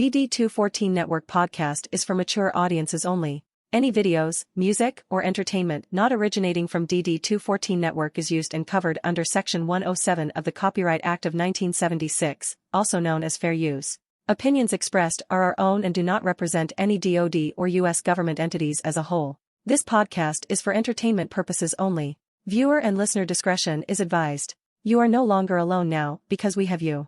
DD214 Network podcast is for mature audiences only. Any videos, music, or entertainment not originating from DD214 Network is used and covered under Section 107 of the Copyright Act of 1976, also known as fair use. Opinions expressed are our own and do not represent any DoD or U.S. government entities as a whole. This podcast is for entertainment purposes only. Viewer and listener discretion is advised. You are no longer alone now, because we have you.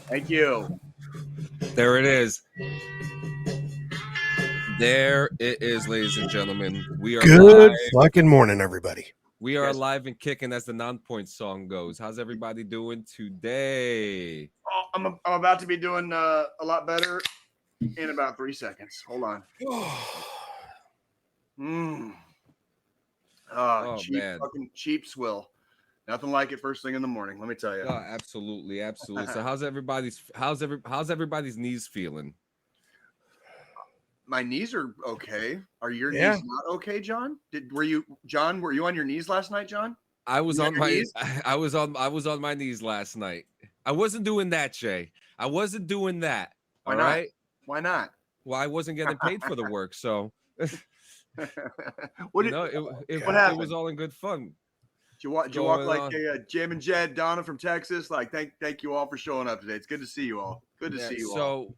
Thank you. There it is. There it is, ladies and gentlemen. We are good live. fucking morning, everybody. We are live and kicking, as the non-point song goes. How's everybody doing today? Oh, I'm about to be doing a lot better in about 3 seconds. Hold on. Oh, cheap, man. fucking cheap swill. Nothing like it first thing in the morning. Let me tell you. Oh, absolutely. So how's everybody's knees feeling? My knees are okay. Are your knees not okay, John? Were you on your knees last night, John? I was on my knees last night. I wasn't doing that, Jay. I wasn't doing that. Why not? Right? Why not? Well, I wasn't getting paid for the work, so what happened? It was all in good fun. Did you walk like a Jim and Jed, Donna from Texas? Like, thank you all for showing up today. It's good to see you all. Good to see you all.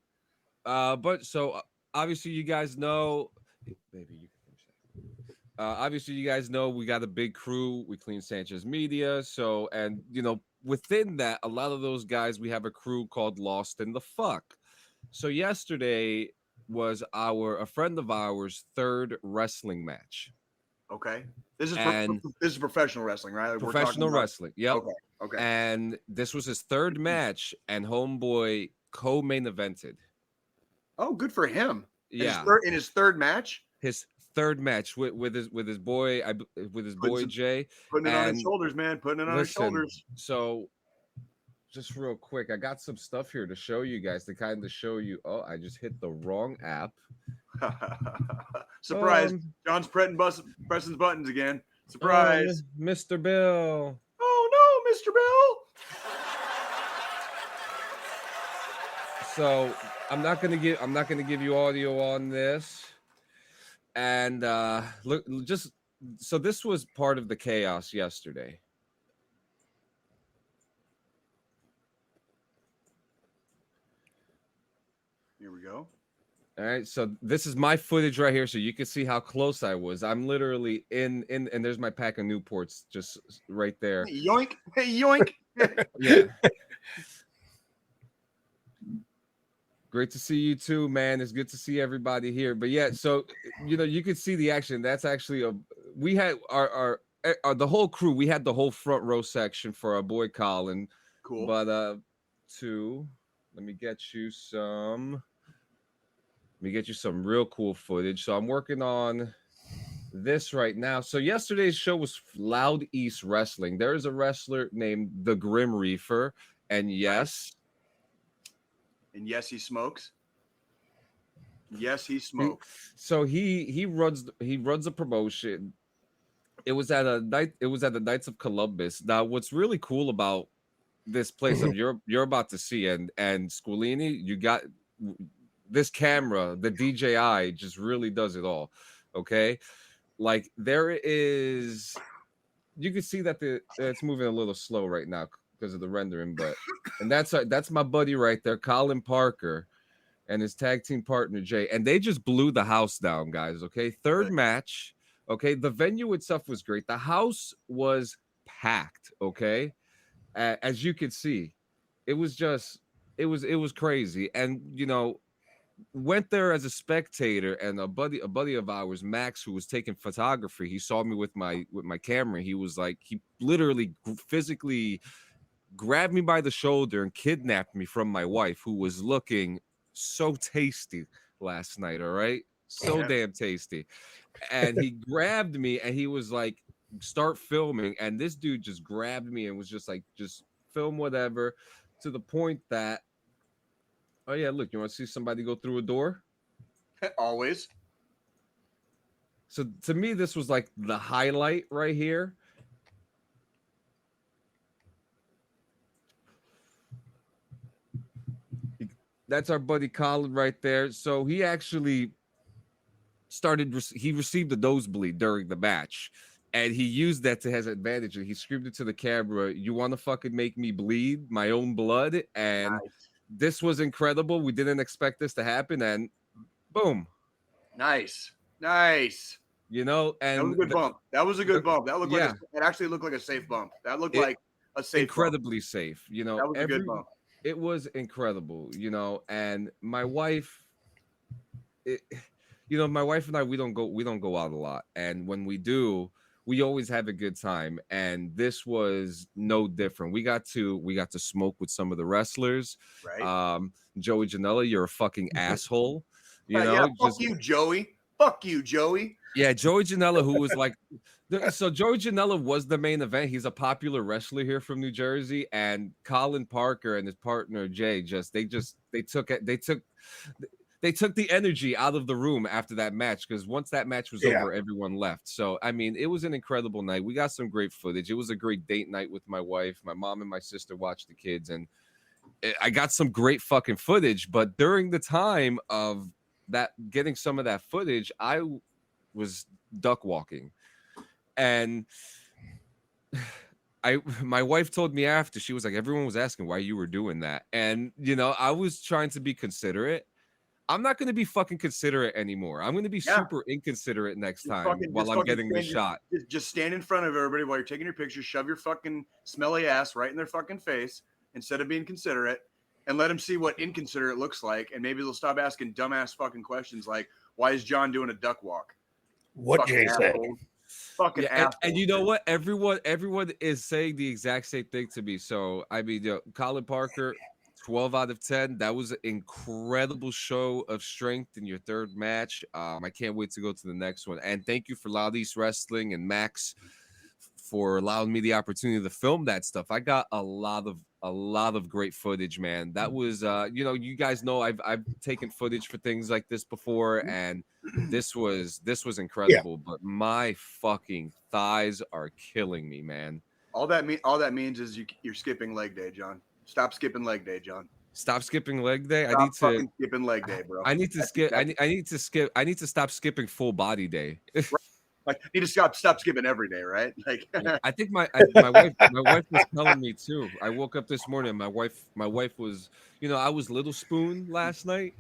So, obviously you guys know, baby, you can finish that. Obviously you guys know we got a big crew. We clean Sanchez Media. So, and within that, a lot of those guys, we have a crew called Lost in the Fuck. So yesterday was a friend of ours' third wrestling match. Okay. This is professional wrestling, right? Like professional wrestling. Yep. Okay. And this was his third match, and homeboy co-main evented. Oh, good for him. Yeah. In his third match? His third match with his boy Jay. Putting it on his shoulders, man. Putting it on his shoulders. So just real quick, I got some stuff here to show you guys to kind of show you. Oh, I just hit the wrong app. Surprise. John's pressing buttons again. Surprise. Mr. Bill. Oh no, Mr. Bill. So I'm not gonna give you audio on this. And look, so this was part of the chaos yesterday. Here we go. All right, so this is my footage right here, so you can see how close I was. I'm literally in, and there's my pack of Newports just right there. Yoink! Hey, yoink! Yeah. Great to see you too, man. It's good to see everybody here. But yeah, so you could see the action. That's actually we had our the whole crew. We had the whole front row section for our boy Colin. Cool. But let me get you some real cool footage. So I'm working on this right now. So yesterday's show was Loud East Wrestling. There is a wrestler named the Grim Reaper, and yes, he smokes. Yes, he smokes. So he runs a promotion. It was at the Knights of Columbus. Now, what's really cool about this place you're about to see, and Squilini, this camera, the DJI, just really does it all. Okay, like there is, you can see that it's moving a little slow right now because of the rendering, and that's my buddy right there, Colin Parker, and his tag team partner Jay, and they just blew the house down, guys. Okay, third match. Okay, the venue itself was great. The house was packed. Okay, as you can see, it was just it was crazy, and went there as a spectator, and a buddy of ours, Max, who was taking photography, he saw me with my camera. He was like, he literally physically grabbed me by the shoulder and kidnapped me from my wife, who was looking so tasty last night. All right, so damn tasty. And he grabbed me and he was like, start filming, and this dude just grabbed me and was just like, just film whatever, to the point that, oh yeah, look, you want to see somebody go through a door? Always. So to me, this was like the highlight right here. That's our buddy Colin right there. So he actually he received a nosebleed during the match, and he used that to his advantage. And he screamed into the camera, "You want to fucking make me bleed my own blood?" And this was incredible. We didn't expect this to happen, and boom. Nice. You know, and that was a good bump. That was a good bump. That looked like it actually looked like a safe bump. That looked like a safe incredibly bump. Safe. You know, that was a good bump. It was incredible, you know, and my wife, my wife and I, we don't go out a lot, and when we do, we always have a good time, and this was no different. We got to smoke with some of the wrestlers. Right. Joey Janela, you're a fucking asshole. You know, fuck you, Joey. Fuck you, Joey. Yeah, Joey Janela, who was like, so Joey Janela was the main event. He's a popular wrestler here from New Jersey, and Colin Parker and his partner Jay they took the energy out of the room after that match, because once that match was over, everyone left. So I mean, it was an incredible night. We got some great footage. It was a great date night with my wife. My mom and my sister watched the kids, and I got some great fucking footage. But during the time of that, getting some of that footage, I was duck walking, and my wife told me after, she was like, everyone was asking why you were doing that, and I was trying to be considerate. I'm not going to be fucking considerate anymore. I'm going to be super inconsiderate next time while I'm getting the shot. Just stand in front of everybody while you're taking your picture, shove your fucking smelly ass right in their fucking face instead of being considerate, and let them see what inconsiderate looks like, and maybe they'll stop asking dumbass fucking questions like, why is John doing a duck walk? What Jay said. Fucking asshole. And you know what? Everyone is saying the exact same thing to me. So I mean, Colin Parker, 12 out of 10. That was an incredible show of strength in your third match. I can't wait to go to the next one. And thank you for Loud East Wrestling and Max for allowing me the opportunity to film that stuff. I got a lot of great footage, man. That was you guys know I've taken footage for things like this before, and this was incredible. But my fucking thighs are killing me, man. All that means is you're skipping leg day, John. Stop skipping leg day, John. Stop skipping leg day. I need to skipping leg day, bro. I need to skip. I need to stop skipping full body day. Like, you need to stop skipping every day, right? Like, I think my wife was telling me too. I woke up this morning. My wife was, I was Little Spoon last night,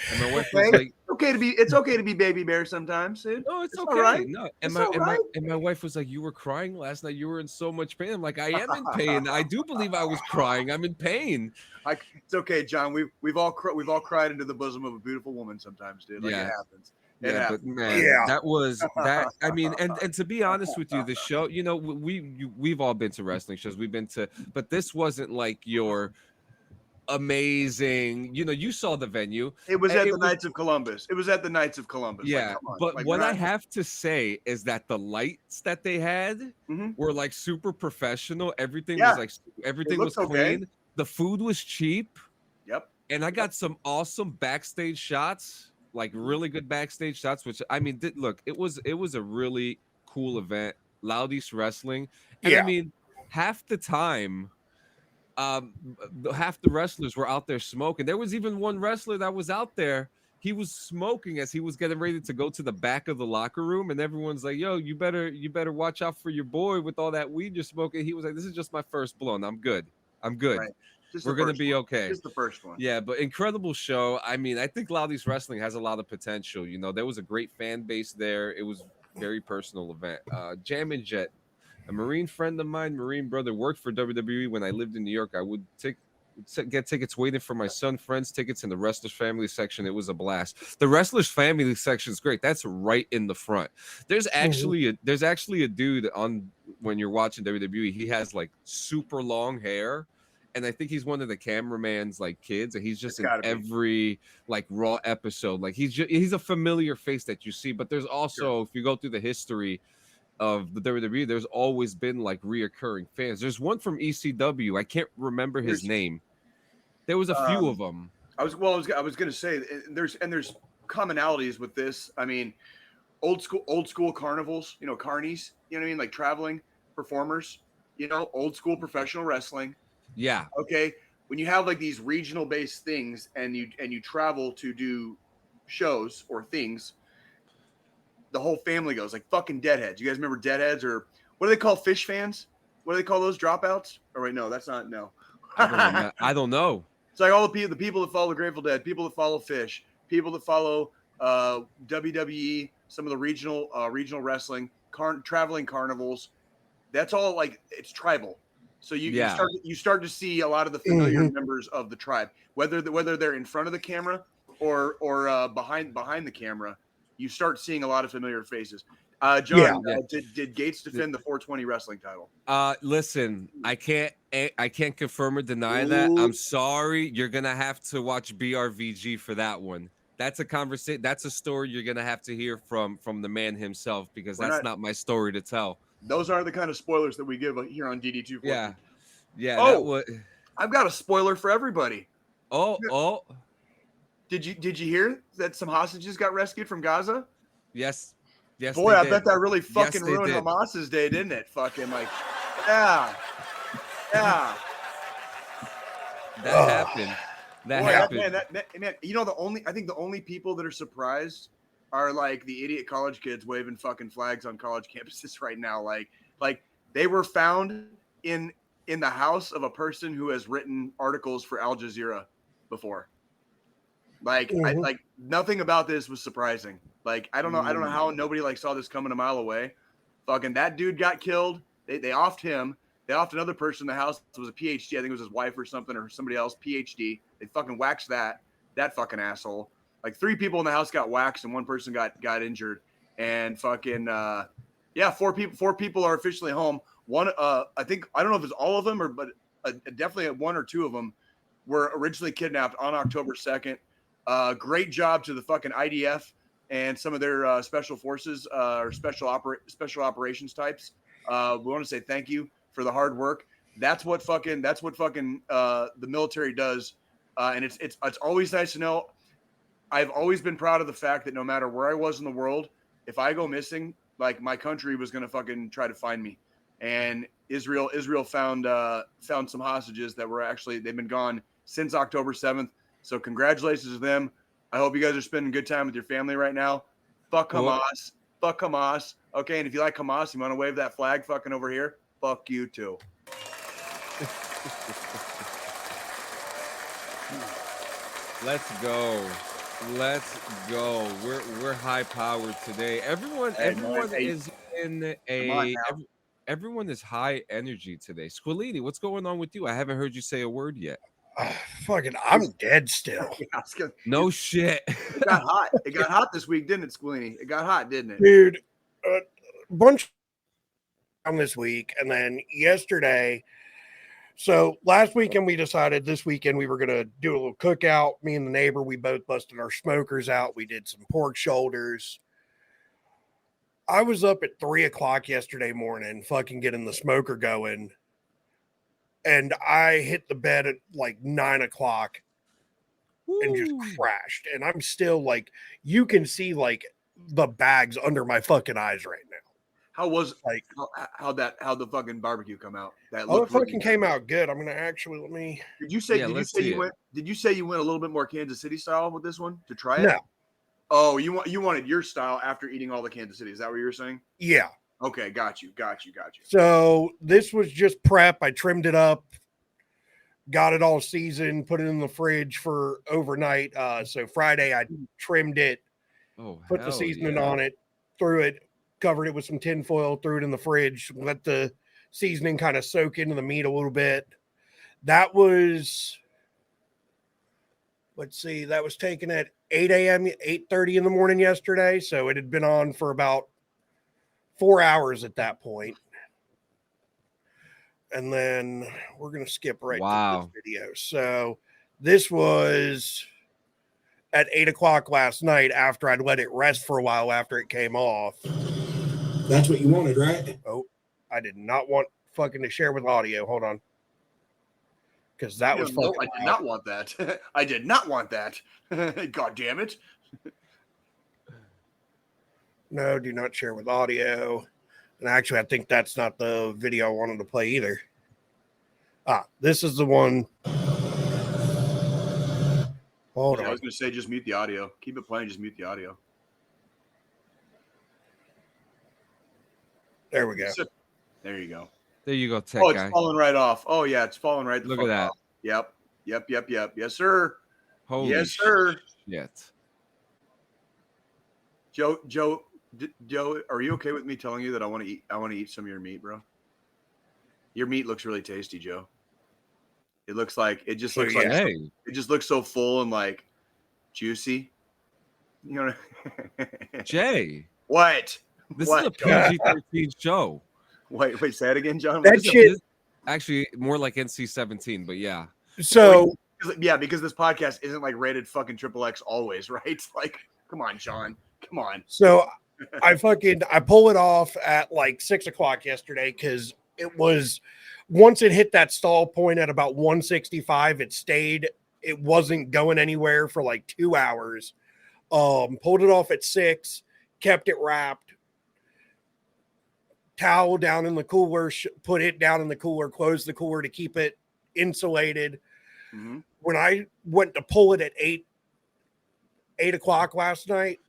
and my wife was like, "It's okay to be baby bear sometimes, dude. No, it's okay. All right. No, and my wife was like, "You were crying last night. You were in so much pain." I'm like, "I am in pain. I do believe I was crying. I'm in pain." It's okay, John. We've all cried into the bosom of a beautiful woman sometimes, dude. Like, it happens. But man, that was that. I mean, and to be honest with you, the show, we've all been to wrestling shows. We've been to, but this wasn't like your amazing. You saw the venue. It was at the Knights of Columbus. It was at the Knights of Columbus. Yeah, but what I have to say is that the lights that they had were like super professional. Everything was clean. Okay. The food was cheap. Yep. And I got some awesome backstage shots. Like really good backstage shots, which I mean, look, it was a really cool event. Loud East Wrestling, and I mean, half the time, half the wrestlers were out there smoking. There was even one wrestler that was out there. He was smoking as he was getting ready to go to the back of the locker room, and everyone's like, "Yo, you better watch out for your boy with all that weed you're smoking." He was like, "This is just my first blunt. I'm good. I'm good. Right. Just We're the gonna first be one. okay." Just the first one. Yeah, but incredible show. I mean, I think Loudy's Wrestling has a lot of potential. You know, there was a great fan base there. It was very personal event. Jam and Jet, a Marine friend of mine, Marine brother, worked for WWE when I lived in New York. I would get tickets waiting for my son, friends, tickets in the Wrestlers Family section. It was a blast. The Wrestlers Family section is great. That's right in the front. There's actually a dude on when you're watching WWE. He has like super long hair. And I think he's one of the cameraman's like kids, and he's just It's in gotta be. every like Raw episode. Like he's a familiar face that you see. But there's also, if you go through the history of the WWE, there's always been like reoccurring fans. There's one from ECW. I can't remember his name. There was a few of them. I was going to say there's commonalities with this. I mean, old school carnivals, you know, carnies, you know what I mean, like traveling performers, you know, old school professional wrestling. Yeah. Okay, when you have like these regional based things and you travel to do shows or things, the whole family goes, like fucking Deadheads. You guys remember Deadheads, or what do they call fish fans? What do they call those, dropouts? Or wait, no, that's not, no. I don't know. It's like all the people that follow the Grateful Dead, people that follow Fish, people that follow WWE, some of the regional wrestling, traveling carnivals. That's all like it's tribal. So you start to see a lot of the familiar members of the tribe, whether they're in front of the camera or behind the camera. You start seeing a lot of familiar faces. John, did Gates defend the 420 wrestling title? Listen, I can't confirm or deny that. I'm sorry. You're gonna have to watch BRVG for that one. That's a conversation. That's a story you're gonna have to hear from the man himself, because that's not my story to tell. Those are the kind of spoilers that we give here on DD214. Yeah. Oh, I've got a spoiler for everybody. Oh. Did you hear that some hostages got rescued from Gaza? Yes. Boy, I bet that really fucking ruined Hamas's day, didn't it? Fucking like, yeah. That happened. That happened. Man, you know, I think the only people that are surprised are like the idiot college kids waving fucking flags on college campuses right now. Like they were found in the house of a person who has written articles for Al Jazeera before. Like, like nothing about this was surprising. Like, I don't know how nobody like saw this coming a mile away. Fucking that dude got killed. They offed him. They offed another person in the house. It was a PhD. I think it was his wife or something, or somebody else. PhD. They fucking waxed that fucking asshole. Like 3 people in the house got waxed and 1 person got injured. And fucking four people are officially home. One, I don't know if it's all of them but definitely 1 or 2 of them were originally kidnapped on October 2nd. Great job to the fucking IDF and some of their special forces or special operations types. We want to say thank you for the hard work. That's what fucking the military does, and it's always nice to know. I've always been proud of the fact that no matter where I was in the world, if I go missing, like my country was gonna fucking try to find me. And Israel found some hostages that were they've been gone since October 7th. So congratulations to them. I hope you guys are spending good time with your family right now. Fuck Hamas. Fuck Hamas. Okay, and if you like Hamas, you want to wave that flag fucking over here, fuck you too. Let's go. We're high powered today. Everyone is high energy today. Squilini, what's going on with you? I haven't heard you say a word yet. Fucking, I'm dead still. No shit. It got hot. It got hot this week, didn't it, Squilini? It got hot, didn't it? Dude, bunch on this week, and then yesterday. So last weekend we decided this weekend we were going to do a little cookout. Me and the neighbor, we both busted our smokers out. We did some pork shoulders. I was up at 3:00 yesterday morning, fucking getting the smoker going. And I hit the bed at like 9:00 and just crashed. And I'm still like, you can see like the bags under my fucking eyes right now. How was Like, how the fucking barbecue come out? That it looked fucking came out good. I'm gonna actually let me. Did you say? Yeah, Did you let's say see you it. went? Did you say you went a little bit more Kansas City style with this one to try it? No, Oh, you wanted your style after eating all the Kansas City? Is that what you were saying? yeah. Okay, got you. So this was just prep. I trimmed it up, got it all seasoned, put it in the fridge for overnight. So Friday I trimmed it, Oh, put the hell seasoning yeah. on it, threw it, covered it with some tin foil, threw it in the fridge, let the seasoning kind of soak into the meat a little bit. That was, let's see, that was taken at 8 a.m., 8:30 in the morning yesterday. So it had been on for about 4 hours at that point. And then we're going to skip right through this video. So this was at 8 o'clock last night after I'd let it rest for a while after it came off. That's what you wanted, right? Oh, I did not want fucking to share with audio. Hold on. Because that was fucking I did not want that. I did not want that. God damn it. No, do not share with audio. And actually, I think that's not the video I wanted to play either. This is the one. Hold on. I was going to say just mute the audio. Keep it playing. Just mute the audio. There we go. There you go. There you go, tech it's guy. falling right off. Oh, yeah, it's falling right the Look fuck at that. off. Yep. Yes, sir. Holy yes, sir. shit. Joe, are you okay with me telling you that I want to eat some of your meat, bro? Your meat looks really tasty, Joe. It looks like it just looks like it just looks so full and like juicy. You know, Jay. What? This is a PG-13 show. Wait, say it again, John. That shit. Actually, more like NC-17, but yeah. So because this podcast isn't like rated fucking XXX always, right? Like, come on, John. Come on. So I pull it off at like 6 o'clock yesterday because it was, once it hit that stall point at about 165, it stayed. It wasn't going anywhere for like 2 hours. Pulled it off at 6, kept it wrapped. Towel down in the cooler, put it down in the cooler, closed the cooler to keep it insulated. Mm-hmm. When I went to pull it at 8 o'clock last night,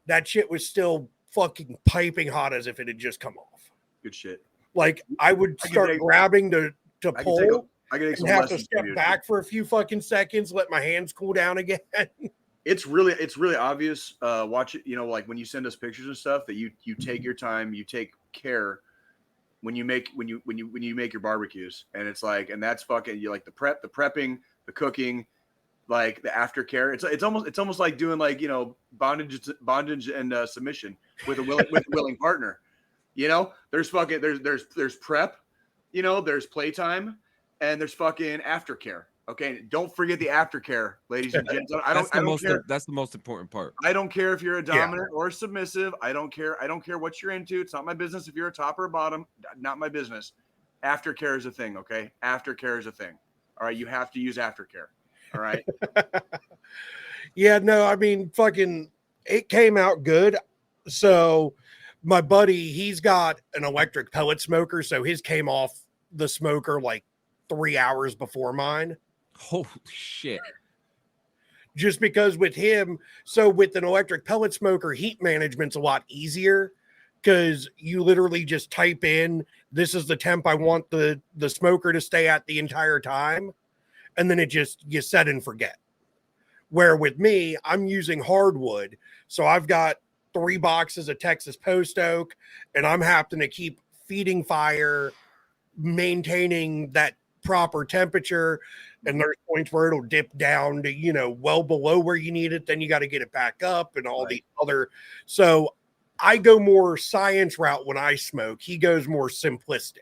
that shit was still fucking piping hot as if it had just come off. Good shit. Like I would start grabbing to pull. I and have to step back for a few fucking seconds, let my hands cool down again. It's really obvious. Watch it, like when you send us pictures and stuff, that you take your time, you take care when you make your barbecues, and it's like, and that's fucking, you like the prepping, the cooking, like the aftercare. It's almost like doing like bondage and submission with a willing partner. There's fucking there's prep, there's playtime, and there's fucking aftercare. Okay, don't forget the aftercare, ladies and gents. That's the most important part. I don't care if you're a dominant or submissive. I don't care what you're into. It's not my business if you're a top or a bottom. Not my business. Aftercare is a thing, okay? Aftercare is a thing. All right, you have to use aftercare. All right. Yeah, no, I mean, fucking, it came out good. So my buddy, he's got an electric pellet smoker, so his came off the smoker like 3 hours before mine. Holy shit. Just because with him, so with an electric pellet smoker, heat management's a lot easier because you literally just type in, this is the temp I want the smoker to stay at the entire time. And then you set and forget. Where with me, I'm using hardwood. So I've got 3 boxes of Texas post oak, and I'm having to keep feeding fire, maintaining that proper temperature. And there's points where it'll dip down to, well below where you need it. Then you got to get it back up and all the other. So I go more science route when I smoke. He goes more simplistic.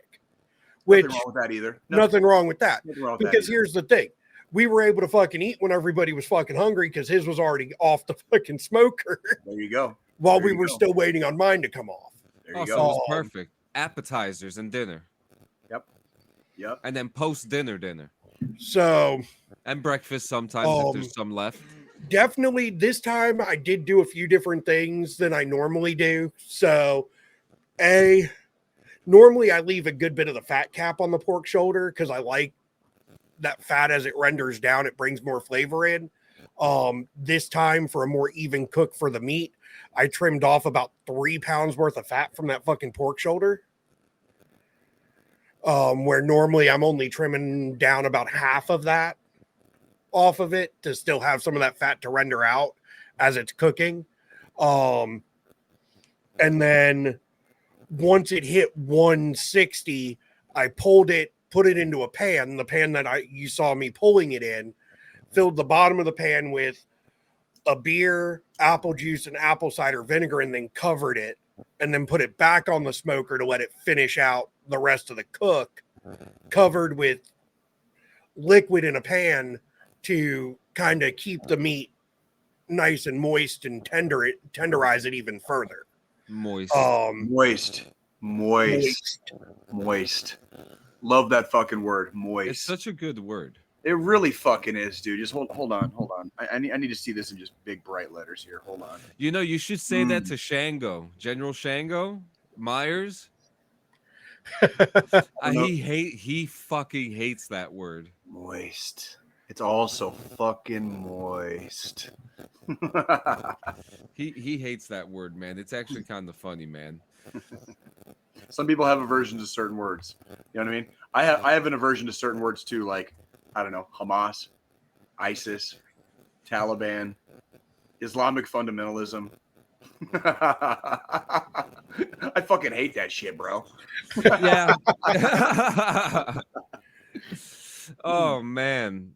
Which, nothing wrong with that either. Nothing wrong with that. Because that here's the thing. We were able to fucking eat when everybody was fucking hungry because his was already off the fucking smoker. There you go. While we were still waiting on mine to come off. There you So go. it was perfect. Appetizers and dinner. Yep. And then post-dinner. So. And breakfast sometimes if there's some left. Definitely this time I did do a few different things than I normally do. So Normally I leave a good bit of the fat cap on the pork shoulder because I like that fat as it renders down. It brings more flavor in. This time, for a more even cook for the meat, I trimmed off about 3 pounds worth of fat from that fucking pork shoulder. Where normally I'm only trimming down about half of that off of it to still have some of that fat to render out as it's cooking. And then once it hit 160, I pulled it, put it into a pan, the pan that you saw me pulling it in, filled the bottom of the pan with a beer, apple juice, and apple cider vinegar, and then covered it, and then put it back on the smoker to let it finish out the rest of the cook, covered with liquid in a pan to kind of keep the meat nice and moist and tenderize it even further. Moist. Moist. Love that fucking word, moist. It's such a good word. It really fucking is, dude. Just hold on. I need to see this in just big bright letters here. Hold on. You know, you should say that to Shango, General Shango Myers. He fucking hates that word. Moist. It's also fucking moist. He hates that word, man. It's actually kind of funny, man. Some people have aversion to certain words. You know what I mean? I have an aversion to certain words too, like, I don't know, Hamas, ISIS, Taliban, Islamic fundamentalism. I fucking hate that shit, bro. Yeah. Oh man.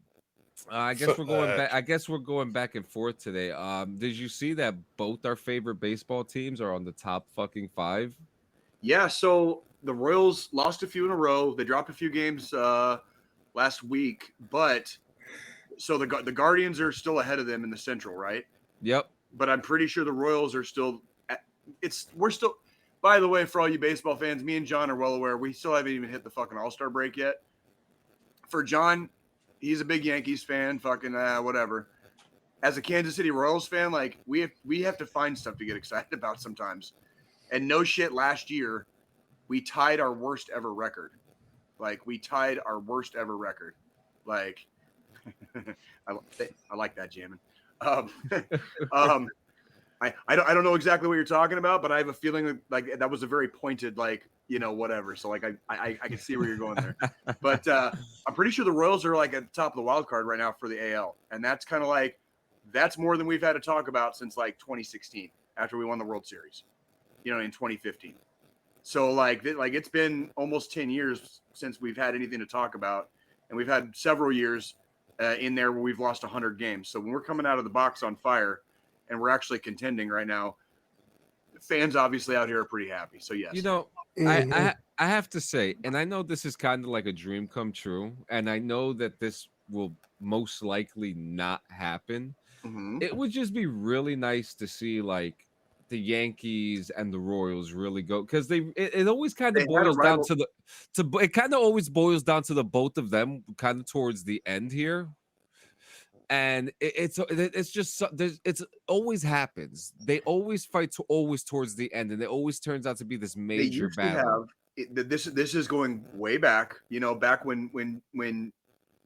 I guess we're going back. I guess we're going back and forth today. Did you see that both our favorite baseball teams are on the top fucking 5? Yeah, so the Royals lost a few in a row. They dropped a few games last week, but so the Guardians are still ahead of them in the Central, right? Yep. But I'm pretty sure the Royals are still. We're still. By the way, for all you baseball fans, me and John are well aware we still haven't even hit the fucking All-Star break yet. For John, he's a big Yankees fan. Fucking whatever. As a Kansas City Royals fan, like we have to find stuff to get excited about sometimes. And no shit, last year we tied our worst ever record. Like I like that jamming. I don't know exactly what you're talking about, but I have a feeling like that was a very pointed, like, you know, whatever. So like I can see where you're going there. But I'm pretty sure the Royals are like at the top of the wild card right now for the AL, and that's kind of like that's more than we've had to talk about since like 2016 after we won the World Series, you know, in 2015. So like it's been almost 10 years since we've had anything to talk about, and we've had several years in there where we've lost 100 games. So when we're coming out of the box on fire and we're actually contending right now, fans obviously out here are pretty happy. So yes, You know, I have to say, and I know this is kind of like a dream come true, and I know that this will most likely not happen. Mhm. It would just be really nice to see like the Yankees and the Royals really go, because it always kind They of had a boils down rival- it kind of always boils down to the both of them kind of towards the end here. And it's just it's always happens. They always fight to always towards the end, and it always turns out to be this they major used to battle. have this is going way back, you know, back when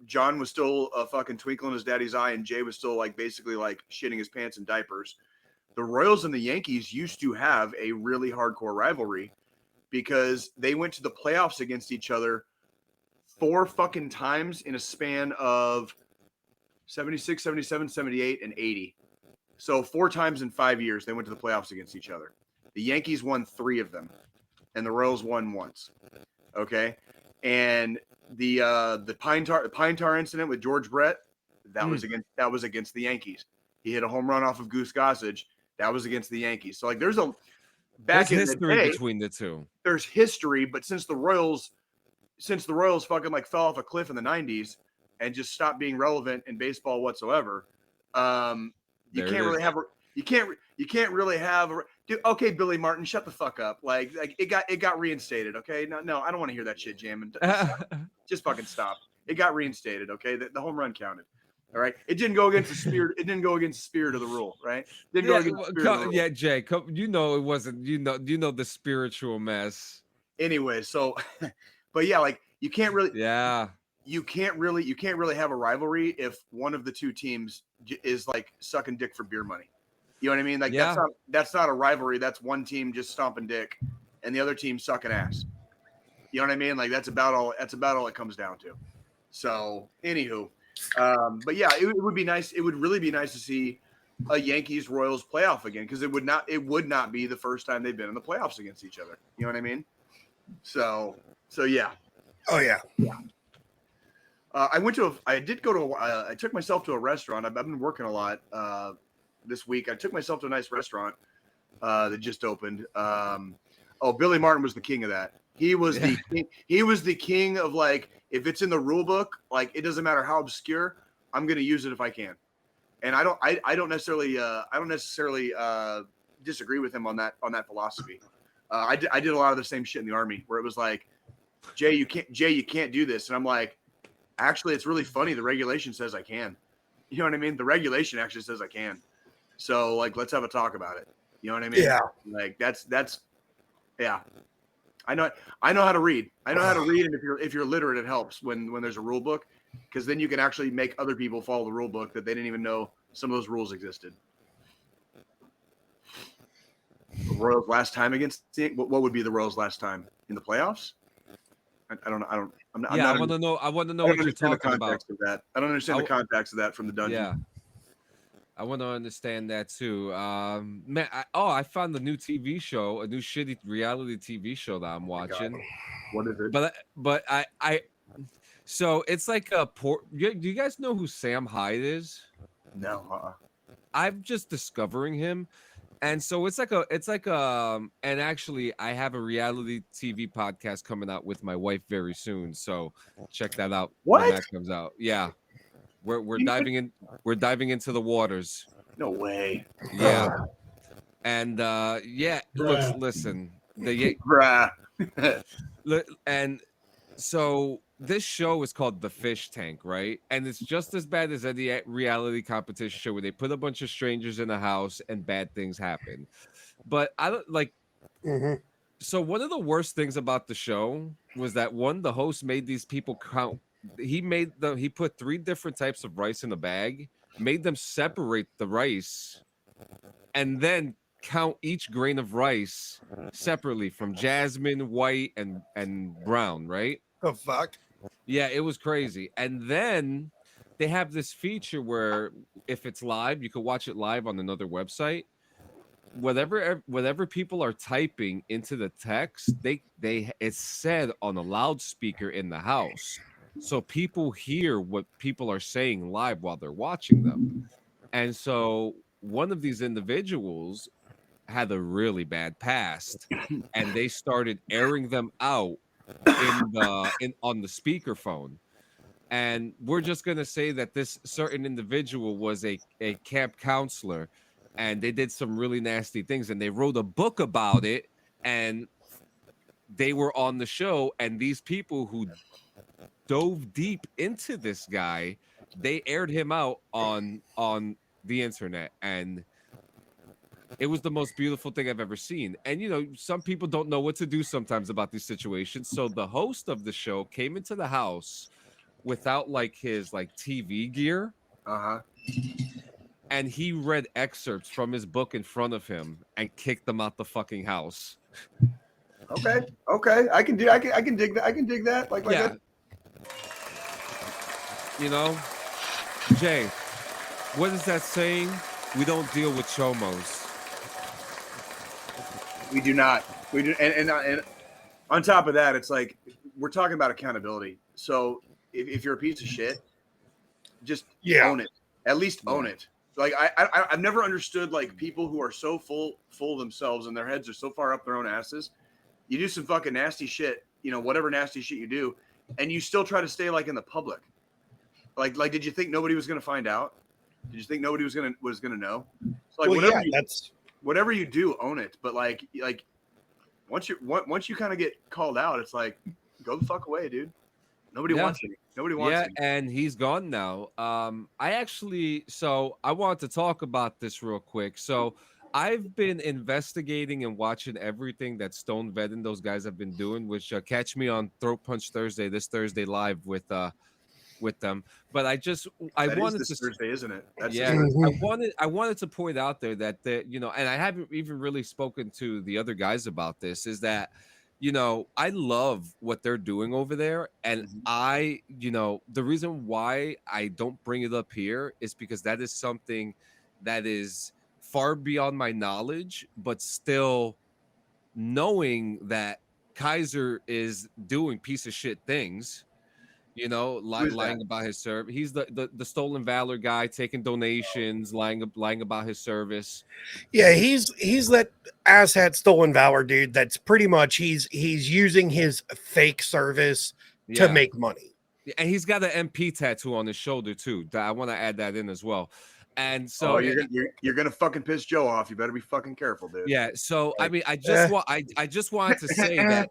John was still a fucking twinkle in his daddy's eye and Jay was still like basically like shitting his pants in diapers. The Royals and the Yankees used to have a really hardcore rivalry because they went to the playoffs against each other 4 fucking times in a span of 76, 77, 78, and 80. So 4 times in 5 years they went to the playoffs against each other. The Yankees won 3 of them, and the Royals won once. Okay, and the pine tar incident with George Brett, that was against the Yankees. He hit a home run off of Goose Gossage. That was against the Yankees. So like there's There's in history the day, between the two. there's history, but since the Royals fucking like fell off a cliff in the 90s and just stopped being relevant in baseball whatsoever, you can't really have dude, okay, Billy Martin, shut the fuck up. Like it got reinstated, okay? No, I don't want to hear that shit jamming. Just fucking stop. It got reinstated, okay? The home run counted. All right, it didn't go against the spirit. It didn't go against the spirit of the rule, right? Didn't go against the spirit of the rule. Yeah, Jay, it wasn't. You know the spiritual mess. Anyway, so, but yeah, like you can't really have a rivalry if one of the two teams is like sucking dick for beer money. You know what I mean? Like that's not a rivalry. That's one team just stomping dick, and the other team sucking ass. You know what I mean? Like that's about all it comes down to. So, anywho, but yeah, it would be nice. It would really be nice to see a Yankees Royals playoff again, because it would not be the first time they've been in the playoffs against each other. You know what I mean? So yeah. Oh yeah. I took myself to a restaurant. I've been working a lot this week. I took myself to a nice restaurant that just opened. Billy Martin was the king of that. He was the king of, like, if it's in the rule book, like, it doesn't matter how obscure, I'm going to use it if I can. And I don't necessarily disagree with him on that philosophy. I did a lot of the same shit in the Army, where it was like, Jay, you can't do this. And I'm like, actually, it's really funny. The regulation says I can. You know what I mean? The regulation actually says I can. So, like, let's have a talk about it. You know what I mean? Yeah. Like that's yeah. I know how to read. I know how to read, and if you're literate, it helps when there's a rule book, because then you can actually make other people follow the rule book that they didn't even know some of those rules existed. The Royals last time against what would be the Royals last time in the playoffs? I don't know. I want to know. I want to know what you're talking about. I don't understand the context of that from the dungeon. Yeah. I want to understand that too. Man, I found a new TV show, a new shitty reality TV show that I'm watching. What is it? But so it's like a do you guys know who Sam Hyde is? No. I'm just discovering him. And so it's like and actually I have a reality TV podcast coming out with my wife very soon. So check that out when that comes out. Yeah. We're diving into the waters. No way. Yeah. And listen. And so this show is called The Fish Tank, right? And it's just as bad as any reality competition show where they put a bunch of strangers in a house and bad things happen. But I don't like. Mm-hmm. So one of the worst things about the show was that the host made these people count. He put 3 different types of rice in a bag, made them separate the rice, and then count each grain of rice separately from jasmine, white, and brown, right? Oh fuck. Yeah, it was crazy. And then they have this feature where if it's live, you can watch it live on another website. Whatever people are typing into the text, it's said on a loudspeaker in the house. So people hear what people are saying live while they're watching them. And so one of these individuals had a really bad past, and they started airing them out on the speakerphone. And we're just going to say that this certain individual was a camp counselor, and they did some really nasty things, and they wrote a book about it, and they were on the show, and these people who dove deep into this guy, they aired him out on the internet, and it was the most beautiful thing I've ever seen. And some people don't know what to do sometimes about these situations, so the host of the show came into the house without his TV gear, and he read excerpts from his book in front of him and kicked them out the fucking house. Okay, I can dig that. Like yeah. that. Jay, what is that saying? We don't deal with chomos. We do not. We do, and on top of that, it's like we're talking about accountability. So if you're a piece of shit, just own it. At least own it. Like I've never understood people who are so full of themselves and their heads are so far up their own asses. You do some fucking nasty shit, whatever nasty shit you do, and you still try to stay in the public. Like, did you think nobody was going to find out? Did you think nobody was going to know? So whatever you do, own it. But once you kind of get called out, it's like, go the fuck away, dude. Nobody Yeah. wants any. Nobody wants Yeah, any. and he's gone now. I wanted to talk about this real quick. So I've been investigating and watching everything that Stone Vet and those guys have been doing, which catch me on Throat Punch Thursday, this Thursday live with them. But I That is wanted this to Thursday, isn't it? That's yeah, this Thursday. I wanted to point out there that and I haven't even really spoken to the other guys about this, is that I love what they're doing over there, and Mhm. the reason why I don't bring it up here is because that is something that is far beyond my knowledge, but still knowing that Kaiser is doing piece of shit things, Who is that? lying about his service. He's the stolen valor guy, taking donations, lying about his service. Yeah, he's that asshat stolen valor dude. That's pretty much he's using his fake service to Yeah. make money. And he's got an MP tattoo on his shoulder too. I want to add that in as well. And Oh, so you're gonna fucking piss Joe off. You better be fucking careful, dude. yeah, so I Like, mean, I just wanted to say that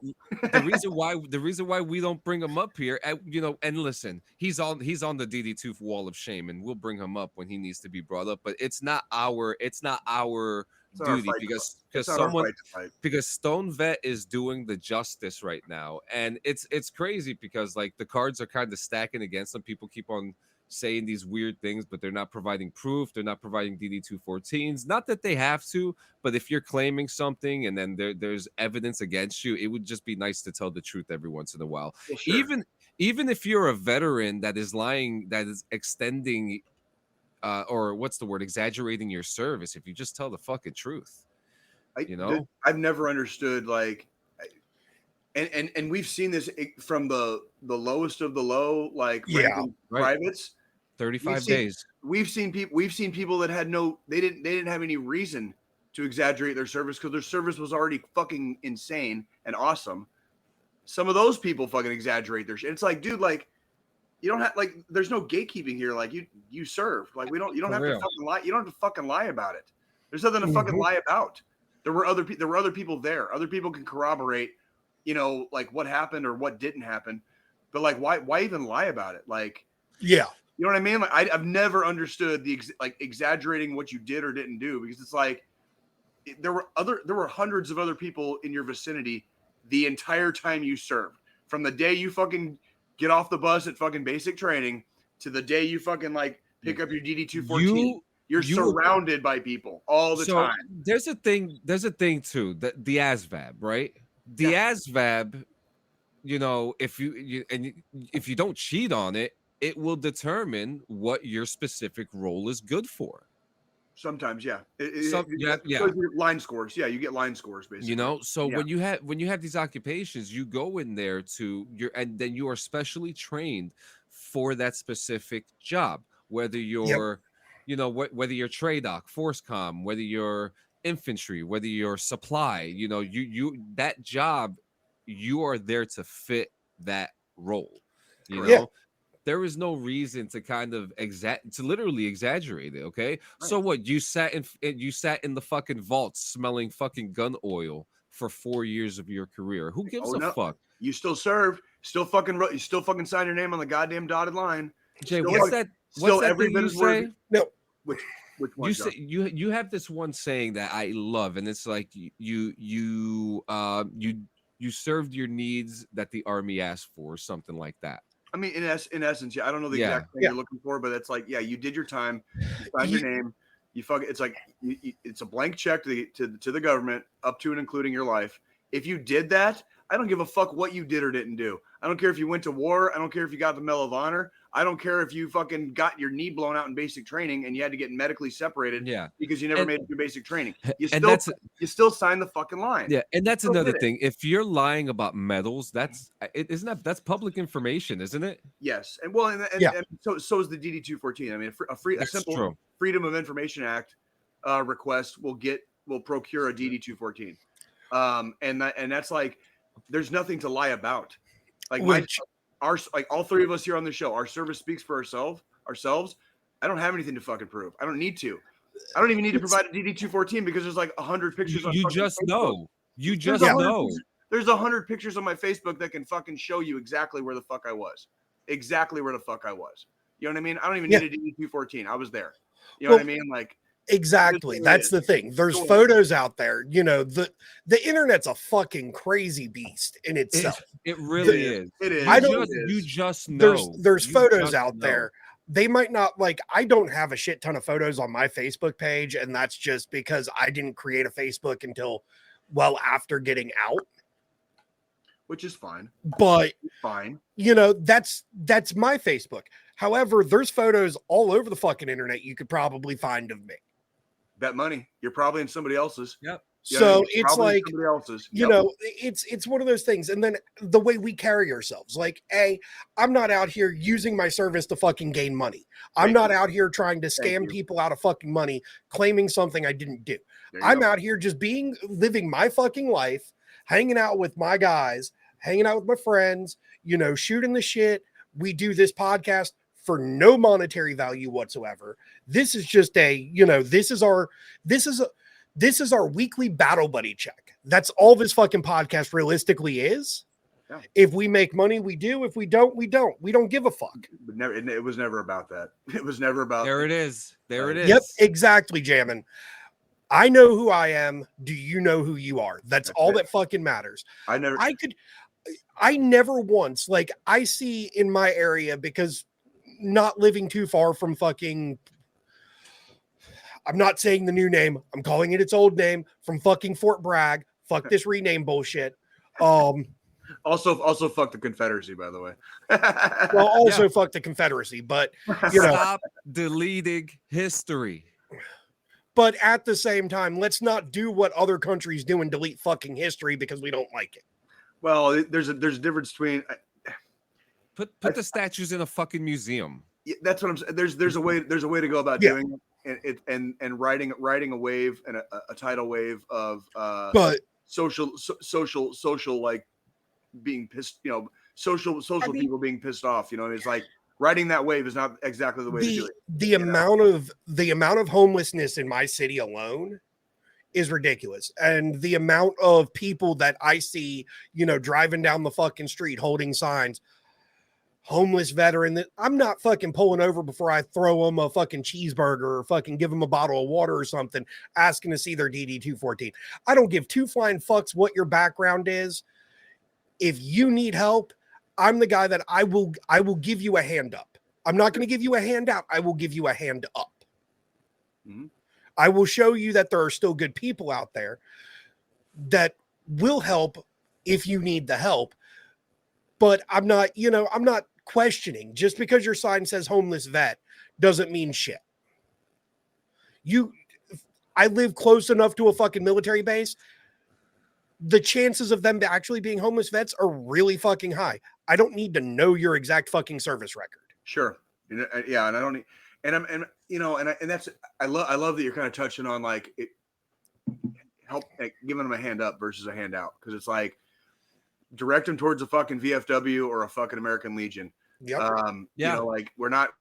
the reason why we don't bring him up here, and listen, he's on the DD2 wall of shame, and we'll bring him up when he needs to be brought up. But it's not our It's not our duty fight to because fight. It's not our someone fight to fight. because Stone Vet is doing the justice right now, and it's crazy because like the cards are kind of stacking against them. People keep on saying these weird things, but they're not providing proof. They're not providing DD214s. Not that they have to, but if you're claiming something and then there's evidence against you, it would just be nice to tell the truth every once in a while. Well, sure. Even if you're a veteran that is lying, that is extending or what's the word, exaggerating your service, if you just tell the fucking truth. I've never understood like, and we've seen this from the lowest of the low, like ranking privates. 35 days. We've seen people that had they didn't have any reason to exaggerate their service because their service was already fucking insane and awesome. Some of those people fucking exaggerate their shit. It's like, dude, like you don't have like there's no gatekeeping here. Like you serve. Like you don't have to fucking lie. You don't have to fucking lie about it. There's nothing to fucking lie about. There were other people there. Other people can corroborate, like what happened or what didn't happen. But like why even lie about it? Like yeah. You know what I mean? Like I've never understood the exaggerating what you did or didn't do, because it's like there were hundreds of other people in your vicinity the entire time you served. From the day you fucking get off the bus at fucking basic training to the day you fucking like pick up your DD214, you're surrounded by people all the time. There's a thing too, the ASVAB, right? The ASVAB, if you don't cheat on it, it will determine what your specific role is good for. Sometimes, yeah. Line scores. Yeah, you get line scores basically. So when you have these occupations, you go in there and then you are specially trained for that specific job, whether you're whether you're TRADOC, Force Com, whether you're infantry, whether you're supply, you that job, you are there to fit that role. There is no reason to kind of literally exaggerate it. Okay. Right. So what, you sat in the fucking vault smelling fucking gun oil for 4 years of your career. Who gives a fuck? You still served, you still fucking sign your name on the goddamn dotted line. Jay, what's that every bit as worth? No. Which one? You have this one saying that I love, and it's like you served your needs that the army asked for, or something like that. I mean, in essence, yeah. I don't know the exact thing you're looking for, but it's like, yeah, you did your time, you signed your name, it's like it's a blank check to the government, up to and including your life. If you did that, I don't give a fuck what you did or didn't do. I don't care if you went to war. I don't care if you got the Medal of Honor. I don't care if you fucking got your knee blown out in basic training and you had to get medically separated because you never made it through basic training. You still sign the fucking line. Yeah, and that's another thing. If you're lying about medals, that's public information, isn't it? Yes, and so is the DD214. I mean, a simple Freedom of Information Act request will procure a DD214. And that's like, there's nothing to lie about. Like all three of us here on the show, our service speaks for ourselves. I don't have anything to fucking prove. I don't need to. I don't even need to provide a DD214 because there's like 100 pictures. You just know. You just know. There's 100 pictures on my Facebook that can fucking show you exactly where the fuck I was. Exactly where the fuck I was. You know what I mean? I don't even need a DD214. I was there. You know what I mean? Like, exactly. That's the thing. There's photos out there. You know, the internet's a fucking crazy beast in itself. It really is. It is. You just know. There's photos out there. They might not like, I don't have a shit ton of photos on my Facebook page. And that's just because I didn't create a Facebook until well after getting out. Which is fine. But fine. You know, that's my Facebook. However, there's photos all over the fucking internet you could probably find of me. Bet money. You're probably in somebody else's. Yep. So it's like, somebody else's. You know, it's one of those things. And then the way we carry ourselves, like, I'm not out here using my service to fucking gain money. I'm not out here trying to scam people out of fucking money, claiming something I didn't do. I'm out here just living my fucking life, hanging out with my guys, hanging out with my friends, you know, shooting the shit. We do this podcast for no monetary value whatsoever. This is just this is our weekly battle buddy check. That's all this fucking podcast realistically is. Yeah. If we make money, we do. If we don't, we don't. We don't give a fuck. But it was never about that. It was never about There it is. There it is. Yep, exactly, Jammin. I know who I am. Do you know who you are? That's all that fucking matters. I never once, like, I see in my area, because not living too far from fucking, I'm not saying the new name, I'm calling it its old name, from fucking Fort Bragg. Fuck this rename bullshit. Also fuck the Confederacy, by the way. Well, also fuck the Confederacy, but you know, stop deleting history. But at the same time, let's not do what other countries do and delete fucking history because we don't like it. Well, there's a difference between put the statues in a fucking museum. Yeah, that's what I'm saying. There's a way to go about doing it, and riding a wave and a tidal wave of but social like being pissed, you know, social people being pissed off, you know. It's like riding that wave is not exactly the way to do it. The amount of homelessness in my city alone is ridiculous. And the amount of people that I see, you know, driving down the fucking street holding signs, homeless veteran, that I'm not fucking pulling over before I throw them a fucking cheeseburger or fucking give them a bottle of water or something, asking to see their DD214. I don't give two flying fucks what your background is. If you need help, I'm the guy that I will give you a hand up. I'm not going to give you a hand out. I will give you a hand up. Mm-hmm. I will show you that there are still good people out there that will help if you need the help. But I'm not questioning. Just because your sign says homeless vet doesn't mean shit. I live close enough to a fucking military base. The chances of them actually being homeless vets are really fucking high. I don't need to know your exact fucking service record. Sure. Yeah. And I don't need, and that's, I love that you're kind of touching on like it help, like, giving them a hand up versus a handout. Cause it's like, direct them towards a fucking VFW or a fucking American Legion. Yep. You know, like we're not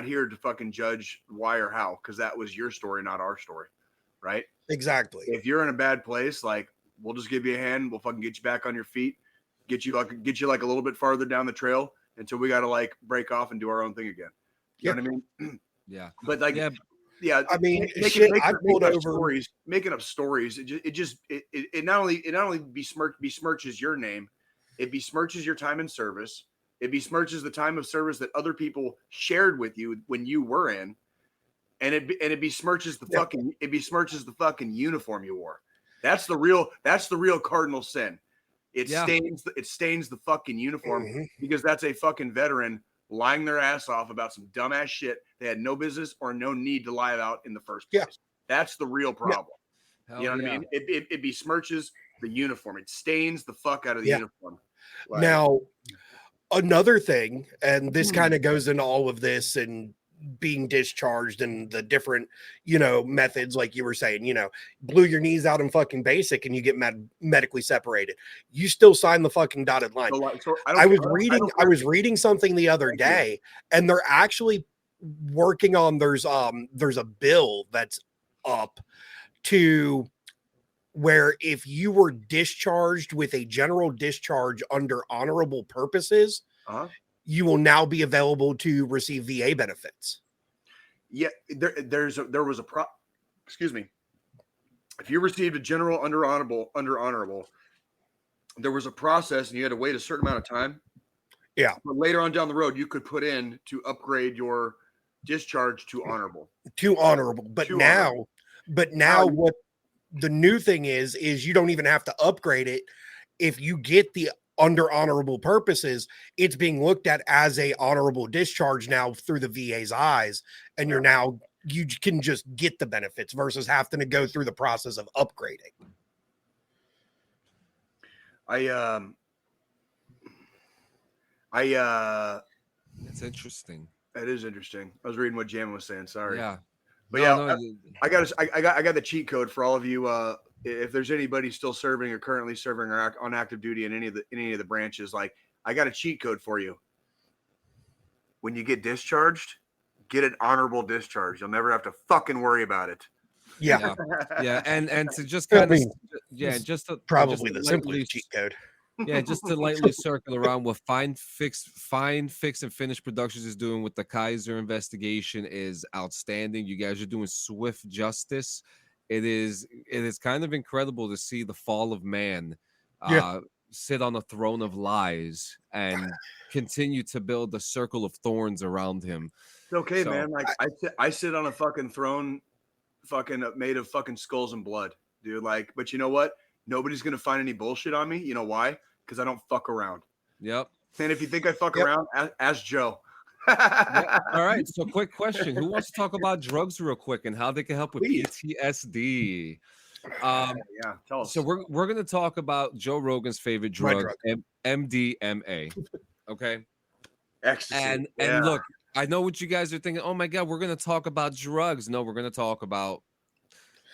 here to fucking judge why or how, because that was your story, not our story. Right. Exactly. If you're in a bad place, like, we'll just give you a hand. We'll fucking get you back on your feet, get you like a little bit farther down the trail until we got to like break off and do our own thing again. You know what I mean? Yeah. But like, yeah. I mean, making up stories. It not only besmirches your name, it besmirches your time in service. It besmirches the time of service that other people shared with you when you were in. And it besmirches the fucking uniform you wore. That's the real cardinal sin. It stains the fucking uniform because that's a fucking veteran lying their ass off about some dumbass shit they had no business or no need to lie about in the first place. Yeah. That's the real problem. You know what I mean? It besmirches the uniform. It stains the fuck out of the uniform. Like, now, another thing, and this kind of goes into all of this and being discharged and the different, you know, methods, like you were saying, you know, blew your knees out in fucking basic and you get medically separated. You still sign the fucking dotted line. I was reading something the other day, and they're actually working on, there's a bill that's up to where if you were discharged with a general discharge under honorable purposes, you will now be available to receive VA benefits. Yeah, there was a excuse me. If you received a general under honorable, there was a process and you had to wait a certain amount of time. Yeah. But later on down the road, you could put in to upgrade your discharge to honorable. But now what the new thing is you don't even have to upgrade it. If you get the under honorable purposes, it's being looked at as a honorable discharge now through the VA's eyes, and you can just get the benefits versus having to go through the process of upgrading. It's interesting. That is interesting. I was reading what Jam was saying. Sorry. Yeah. But I got the cheat code for all of you. If there's anybody still serving or currently serving or on active duty in any of the branches, like I got a cheat code for you. When you get discharged, get an honorable discharge. You'll never have to fucking worry about it. Yeah. And to just kind of probably the simplest cheat code. Yeah, just to lightly circle around what Fine Fix and Finish Productions is doing with the Kaiser investigation is outstanding. You guys are doing swift justice. It is kind of incredible to see the fall of man sit on a throne of lies and continue to build a circle of thorns around him. It's okay, man. Like I sit on a fucking throne fucking made of fucking skulls and blood, dude. Like, but you know what? Nobody's gonna find any bullshit on me. You know why? Because I don't fuck around. Yep. And if you think I fuck around, ask Joe. All right. So, quick question: who wants to talk about drugs real quick and how they can help with PTSD? Tell us. So we're gonna talk about Joe Rogan's favorite drug, MDMA. Okay. Ecstasy. And look, I know what you guys are thinking. Oh my God, we're gonna talk about drugs. No, we're gonna talk about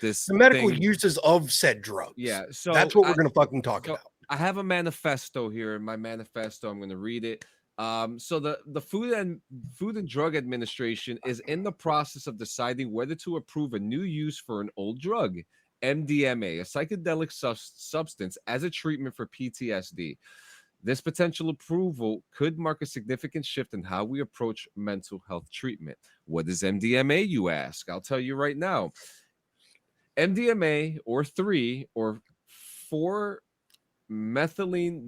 the medical uses of said drugs. Yeah, so that's what we're gonna fucking talk about. I have a manifesto here. In my manifesto, I'm gonna read it. So the Food and Drug Administration is in the process of deciding whether to approve a new use for an old drug, MDMA, a psychedelic substance, as a treatment for PTSD. This potential approval could mark a significant shift in how we approach mental health treatment. What is MDMA, you ask? I'll tell you right now. MDMA, or 4-methylene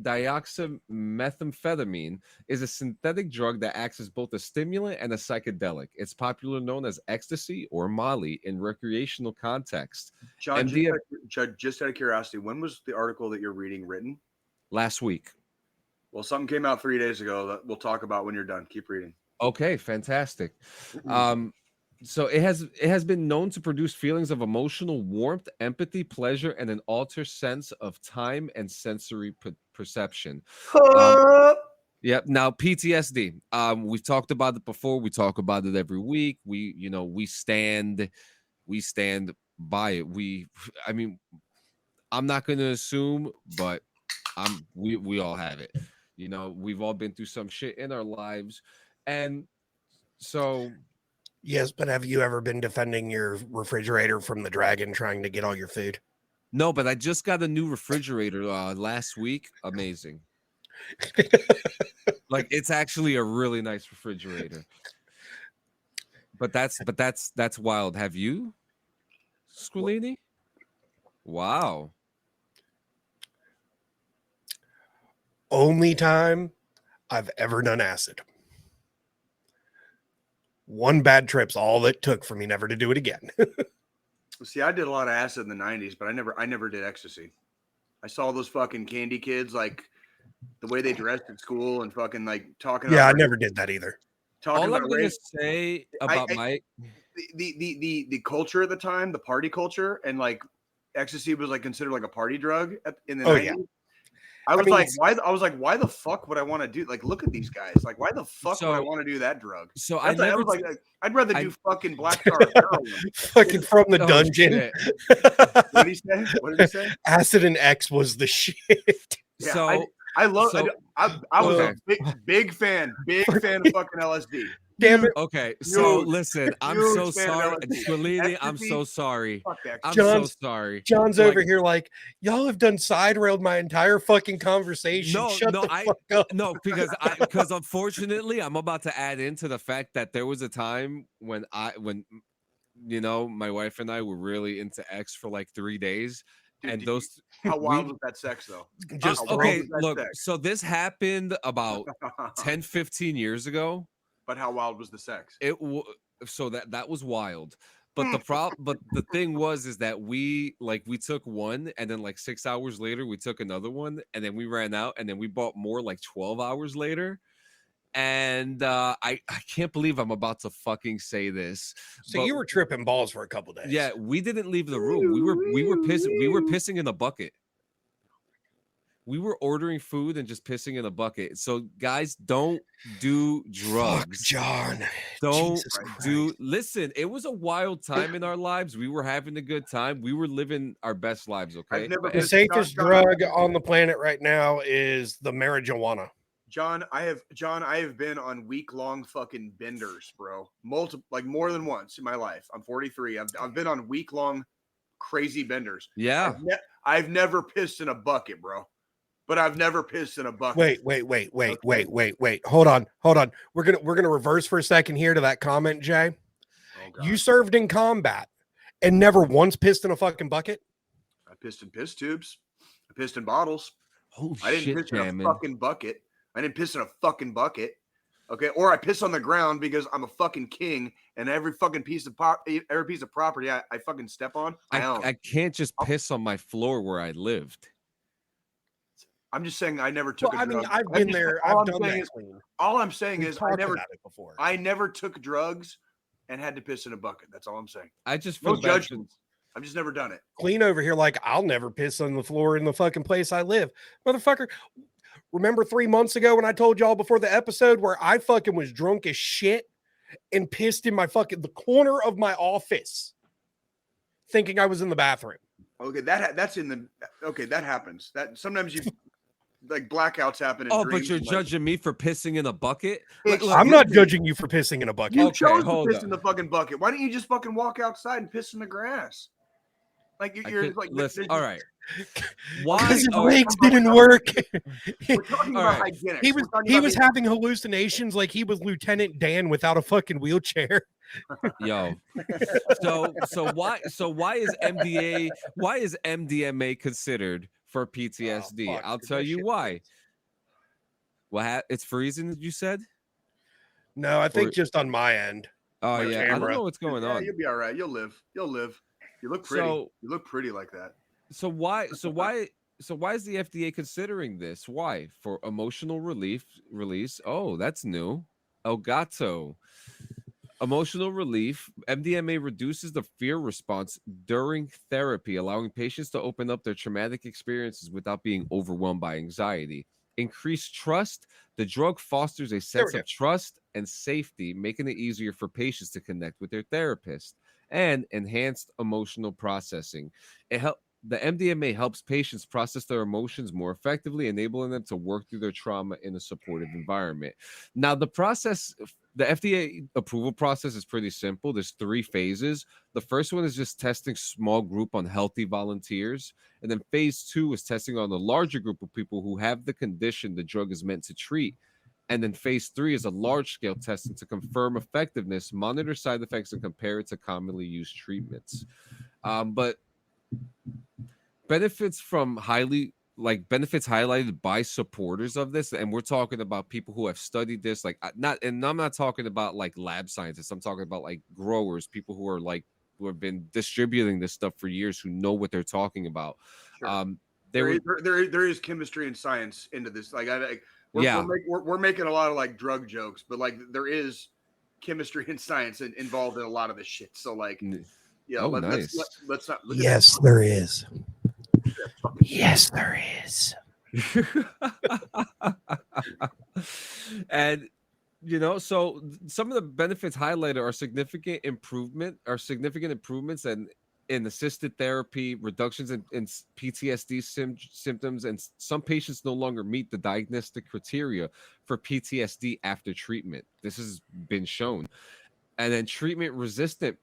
dioxymethamphetamine, is a synthetic drug that acts as both a stimulant and a psychedelic. It's popularly known as ecstasy or Molly in recreational context. John, just out of curiosity, when was the article that you're reading written? Last week. Well, something came out 3 days ago that we'll talk about when you're done. Keep reading. Okay, fantastic. So it has been known to produce feelings of emotional warmth, empathy, pleasure, and an altered sense of time and sensory perception. Yep. Now PTSD. We've talked about it before. We talk about it every week. We stand by it. I mean, I'm not going to assume, but we all have it. We've all been through some shit in our lives, and so. Yes, but have you ever been defending your refrigerator from the dragon trying to get all your food? No, but I just got a new refrigerator last week. Amazing. Like, it's actually a really nice refrigerator. But that's wild. Have you, Squilini? Wow. Only time I've ever done acid. One bad trip's all it took for me never to do it again. See, I did a lot of acid in the 90s, but I never did ecstasy. I saw those fucking candy kids, like the way they dressed at school and fucking like talking. Yeah, I never did that either. All I'm gonna say about the culture at the time, the party culture, and like ecstasy was like considered like a party drug in the 90s. Yeah. I was like, why the fuck would I want to do? Like, look at these guys. Like, why the fuck would I want to do that drug? So I'd rather do fucking black tar heroin. Fucking from the dungeon. What did he say? What did he say? Acid and X was the shit. Yeah, so I was a big fan of fucking LSD. Damn it. Okay, so Huge. listen, I'm Huge so fan of sorry, LSD. Shalini, I'm Ecstasy, so sorry. fuck that. I'm John's- so sorry. John's Like, over here like, y'all have done side railed my entire fucking conversation. No, Shut no, the fuck up. No, because unfortunately, I'm about to add into the fact that there was a time when my wife and I were really into X for like 3 days, Dude, and did you- those How wild we was that sex though? Just How wild okay. was that Look, sex? so this happened about 10, 15 years ago. But how wild was the sex? So that was wild. But the thing is that we took one, and then like 6 hours later we took another one, and then we ran out, and then we bought more like 12 hours later. And I can't believe I'm about to fucking say this. So but you were tripping balls for a couple days. yeah, we didn't leave the room. We were pissing in a bucket. We were ordering food and just pissing in a bucket. So guys, don't do drugs. Fuck, John. Don't Jesus do. Listen, it was a wild time in our lives. We were having a good time. We were living our best lives. Okay. I've never The been- safest John- drug on the planet right now is the marijuana. John, I have been on week-long fucking benders, bro. Like more than once in my life. I'm 43. I've been on week-long crazy benders. Yeah. I've never pissed in a bucket, bro. But I've never pissed in a bucket. Wait. Hold on. We're gonna reverse for a second here to that comment, Jay. Oh, God. You served in combat and never once pissed in a fucking bucket? I pissed in piss tubes. I pissed in bottles. Holy I didn't shit, piss in a Jammin. fucking bucket. I didn't piss in a fucking bucket. Okay. Or I piss on the ground because I'm a fucking king, and every piece of property I fucking step on, I own. I can't just piss on my floor where I lived. I'm just saying I never took Well, a I mean, drug. I've been there. I've done that. All I'm saying We've is talked about it before. I never took drugs and had to piss in a bucket. That's all I'm saying. I just No feel bad. judgments. I've just never done it. Clean over here like I'll never piss on the floor in the fucking place I live. Motherfucker, remember 3 months ago when I told y'all before the episode where I fucking was drunk as shit and pissed in the corner of my office thinking I was in the bathroom? Okay, that happens. That sometimes you like blackouts happen. In Oh, dreams but you're and, like, judging me for pissing in a bucket? I'm not judging you for pissing in a bucket. You Okay, chose to hold piss on. in the fucking bucket. Why don't you just fucking walk outside and piss in the grass? Like you're like listen. there's- All right. Why? Because his Oh, legs didn't work. We're talking All about right. hygienics. He We're was talking about having hallucinations like he was Lieutenant Dan without a fucking wheelchair. Yo. So why is MDMA considered for PTSD? fuck, I'll dude, tell that you shit why. It's freezing, you said? No, I think Or- just on my end. Oh My yeah, I don't camera. know what's going yeah, on. you'll be all right. You'll live. You look pretty. So- You look pretty like that. So why is the FDA considering this? Why? For emotional release? Oh, that's new. Elgato. Emotional relief. MDMA reduces the fear response during therapy, allowing patients to open up their traumatic experiences without being overwhelmed by anxiety. Increased trust. The drug fosters a sense of trust and safety, making it easier for patients to connect with their therapist. And enhanced emotional processing. The MDMA helps patients process their emotions more effectively, enabling them to work through their trauma in a supportive environment. Now, the FDA approval process is pretty simple. There's 3 phases. The first one is just testing small group on healthy volunteers. And then phase 2 is testing on a larger group of people who have the condition the drug is meant to treat. And then phase 3 is a large-scale testing to confirm effectiveness, monitor side effects, and compare it to commonly used treatments. But benefits highlighted by supporters of this, and we're talking about people who have studied this, I'm not talking about like lab scientists. I'm talking about like growers, people who have been distributing this stuff for years, who know what they're talking about. Sure. There is chemistry and science into this. We're making a lot of like drug jokes, but like there is chemistry and science involved in a lot of this shit. So like, yeah, nice. let's not. Yes, there is. Yes, there is. And so some of the benefits highlighted are significant improvements, and in assisted therapy, reductions in PTSD symptoms, and some patients no longer meet the diagnostic criteria for PTSD after treatment. This has been shown. And then treatment resistant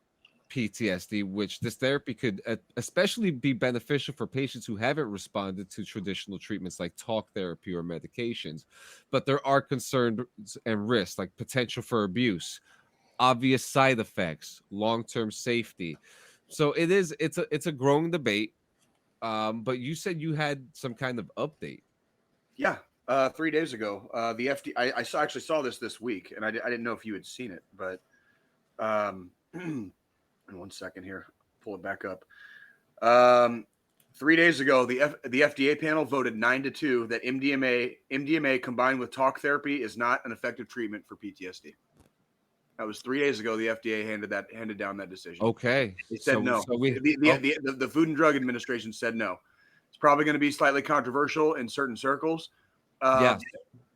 PTSD, which this therapy could especially be beneficial for patients who haven't responded to traditional treatments like talk therapy or medications. But there are concerns and risks like potential for abuse, obvious side effects, long-term safety. So it's a growing debate. But you said you had some kind of update. Yeah, 3 days ago, the FD. Actually saw this week, and I didn't know if you had seen it, but in 1 second here, pull it back up. 3 days ago, the FDA panel voted 9-2 that MDMA combined with talk therapy is not an effective treatment for PTSD. That was 3 days ago. The FDA handed down that decision. Okay, They said no. So The Food and Drug Administration said no. It's probably going to be slightly controversial in certain circles. Yeah.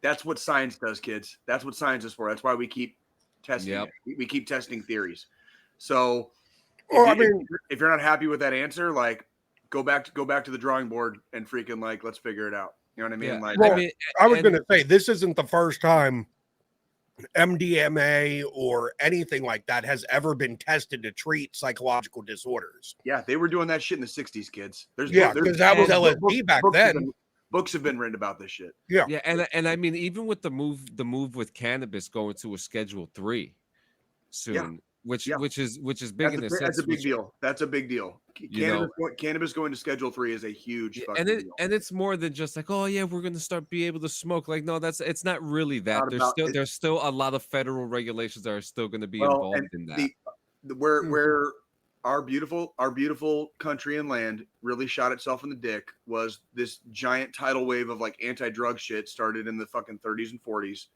That's what science does, kids. That's what science is for. That's why we keep testing. Yep. We keep testing theories. So, if you're not happy with that answer, like go back to the drawing board and freaking like let's figure it out. You know what I mean? Yeah. Like, well, I was going to say this isn't the first time MDMA or anything like that has ever been tested to treat psychological disorders. Yeah, they were doing that shit in the 60s, kids. Because that was LSD back then. Books have been written about this shit. Yeah, and I mean, even with the move with cannabis going to a Schedule 3 soon, which is big in a sense. That's a big deal. That's a big deal. Cannabis going to Schedule 3 is a huge fucking deal. And it's more than just like, oh yeah, we're gonna start be able to smoke. Like, no, it's not really that. There's still a lot of federal regulations that are still going to be involved in that. Where our beautiful country and land really shot itself in the dick was this giant tidal wave of like anti-drug shit started in the fucking 30s and 40s,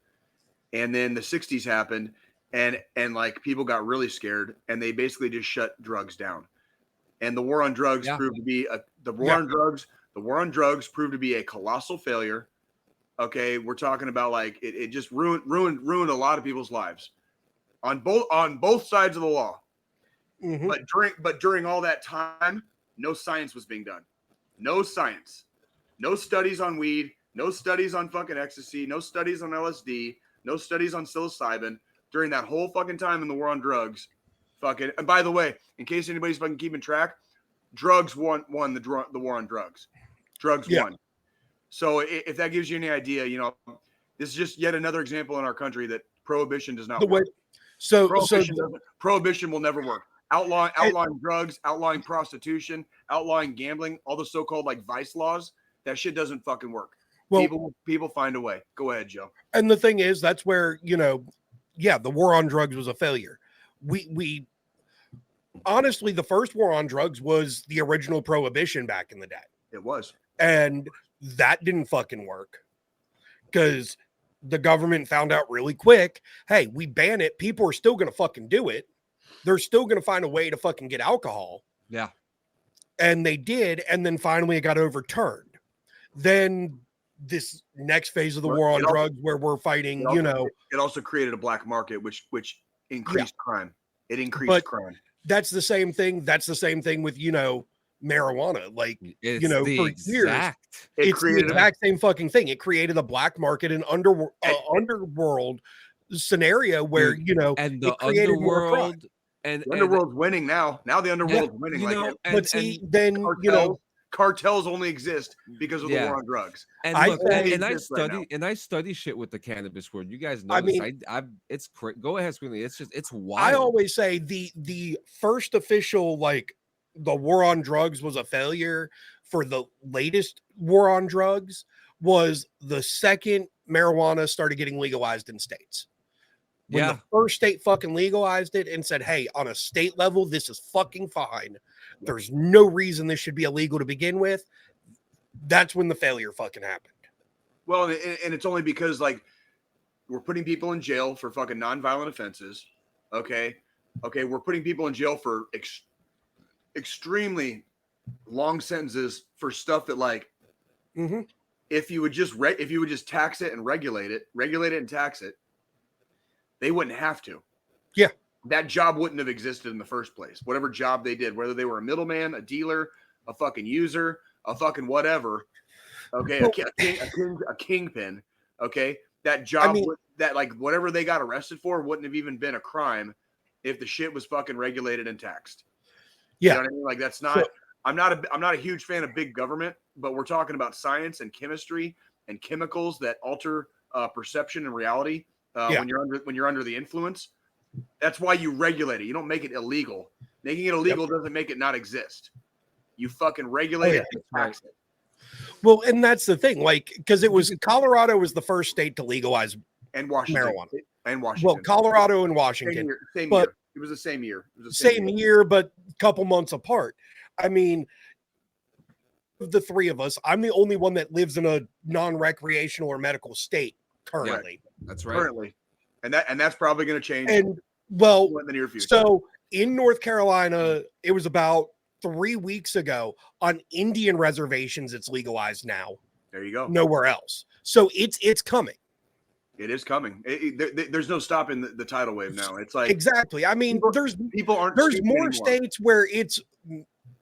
and then the 60s happened, and like people got really scared, and they basically just shut drugs down. And the war on drugs proved to be the war on drugs proved to be a colossal failure. Okay, we're talking about like it just ruined a lot of people's lives on both sides of the law. Mm-hmm. But during all that time, no science was being done. No science. No studies on weed, no studies on fucking ecstasy, no studies on LSD, no studies on psilocybin during that whole fucking time in the war on drugs. Fucking, and by the way, in case anybody's fucking keeping track, drugs won the war on drugs. Drugs won. So if that gives you any idea, this is just yet another example in our country that prohibition does not work. Prohibition will never work. Outlawing drugs, outlawing prostitution, outlawing gambling, all the so-called like vice laws, that shit doesn't fucking work. Well, people find a way. Go ahead, Joe. And the thing is, that's where, the war on drugs was a failure. We honestly, the first war on drugs was the original prohibition back in the day. It was. And that didn't fucking work because the government found out really quick, hey, we ban it. People are still going to fucking do it. They're still going to find a way to fucking get alcohol. Yeah. And they did. And then finally it got overturned. Then this next phase of the war on drugs where we're fighting, it also created a black market, which increased crime. It increased crime. That's the same thing. That's the same thing with, marijuana. Like, it's for years, it's the exact same fucking thing. It created a black market and underworld scenario where, and the underworld and the underworld's winning now. Now the underworld's winning. Cartels only exist because of the war on drugs. And I study shit with the cannabis world. You guys know this. It's go ahead, Squealy. It's wild. I always say the first official the war on drugs was a failure. For the latest war on drugs was the second marijuana started getting legalized in states. When the first state fucking legalized it and said, hey, on a state level, this is fucking fine. There's no reason this should be illegal to begin with. That's when the failure fucking happened. Well, and it's only because we're putting people in jail for fucking nonviolent offenses. Okay. We're putting people in jail for extremely long sentences for stuff that if you would just tax it and regulate it and tax it, they wouldn't have to. Yeah. that job wouldn't have existed in the first place. Whatever job they did, whether they were a middleman, a dealer, a fucking user, a fucking whatever. Okay, a kingpin. Okay, that job, that like whatever they got arrested for wouldn't have even been a crime if the shit was fucking regulated and taxed. Yeah, you know what I mean? Like that's not. I'm not a huge fan of big government, but we're talking about science and chemistry and chemicals that alter perception and reality when you're under the influence. That's why you regulate it. You don't make it illegal. Making it illegal doesn't make it not exist. You fucking regulate it and tax it. Well, and that's the thing, like, because it was Colorado was the first state to legalize and Washington marijuana. And Washington. Well, Colorado and Washington. Same year. It was the same year. It was the same year, but a couple months apart. I mean, of the three of us, I'm the only one that lives in a non-recreational or medical state currently. Yeah, that's right. Currently. And that's probably going to change in the near future. So in North Carolina, it was about 3 weeks ago on Indian reservations. It's legalized now. There you go. Nowhere else. So it's coming. It is coming. There's no stopping the tidal wave now. It's like exactly. I mean, there's more anymore. states where it's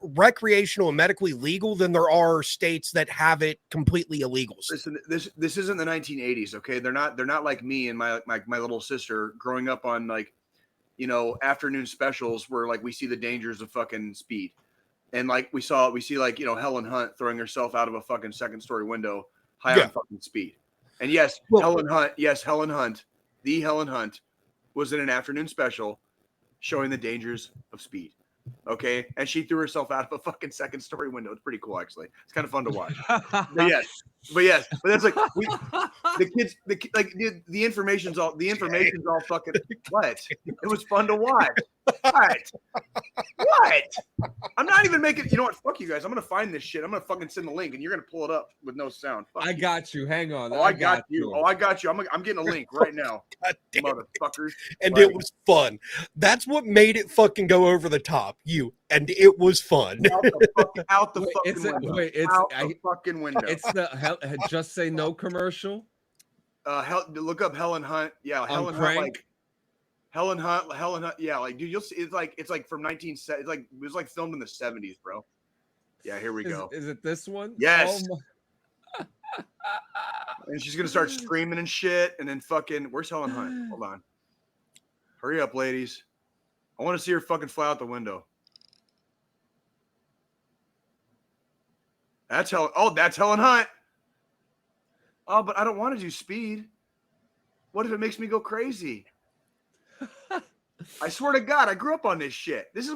recreational and medically legal than there are states that have it completely illegal. Listen, this isn't the 1980s, okay? They're not like me and my little sister growing up on like, afternoon specials where like we see the dangers of fucking speed. And like we see like, Helen Hunt throwing herself out of a fucking second story window high on fucking speed. And yes, Helen Hunt was in an afternoon special showing the dangers of speed. Okay. And she threw herself out of a fucking second story window. It's pretty cool, actually. It's kind of fun to watch. But that's like the information's all fucking what? It was fun to watch. What? I'm not even making. You know what? Fuck you guys. I'm gonna find this shit. I'm gonna fucking send the link, and you're gonna pull it up with no sound. I got you. Hang on. I got you. Oh, I got you. I'm getting a link right now. Motherfuckers. And it was fun. That's what made it fucking go over the top. And it was fun. Out the fucking window. It's the Just Say No commercial. Look up Helen Hunt. Yeah, Helen Hunt. Yeah, like dude, you'll see. It's like from 1970. It was like filmed in the 70s, bro. Yeah, here we go. Is it this one? Yes. Oh and she's gonna start screaming and shit, and then fucking. Where's Helen Hunt? Hold on. Hurry up, ladies. I want to see her fucking fly out the window. That's Helen. Oh, that's Helen Hunt. Oh, but I don't want to do speed. What if it makes me go crazy? I swear to God, I grew up on this shit. This is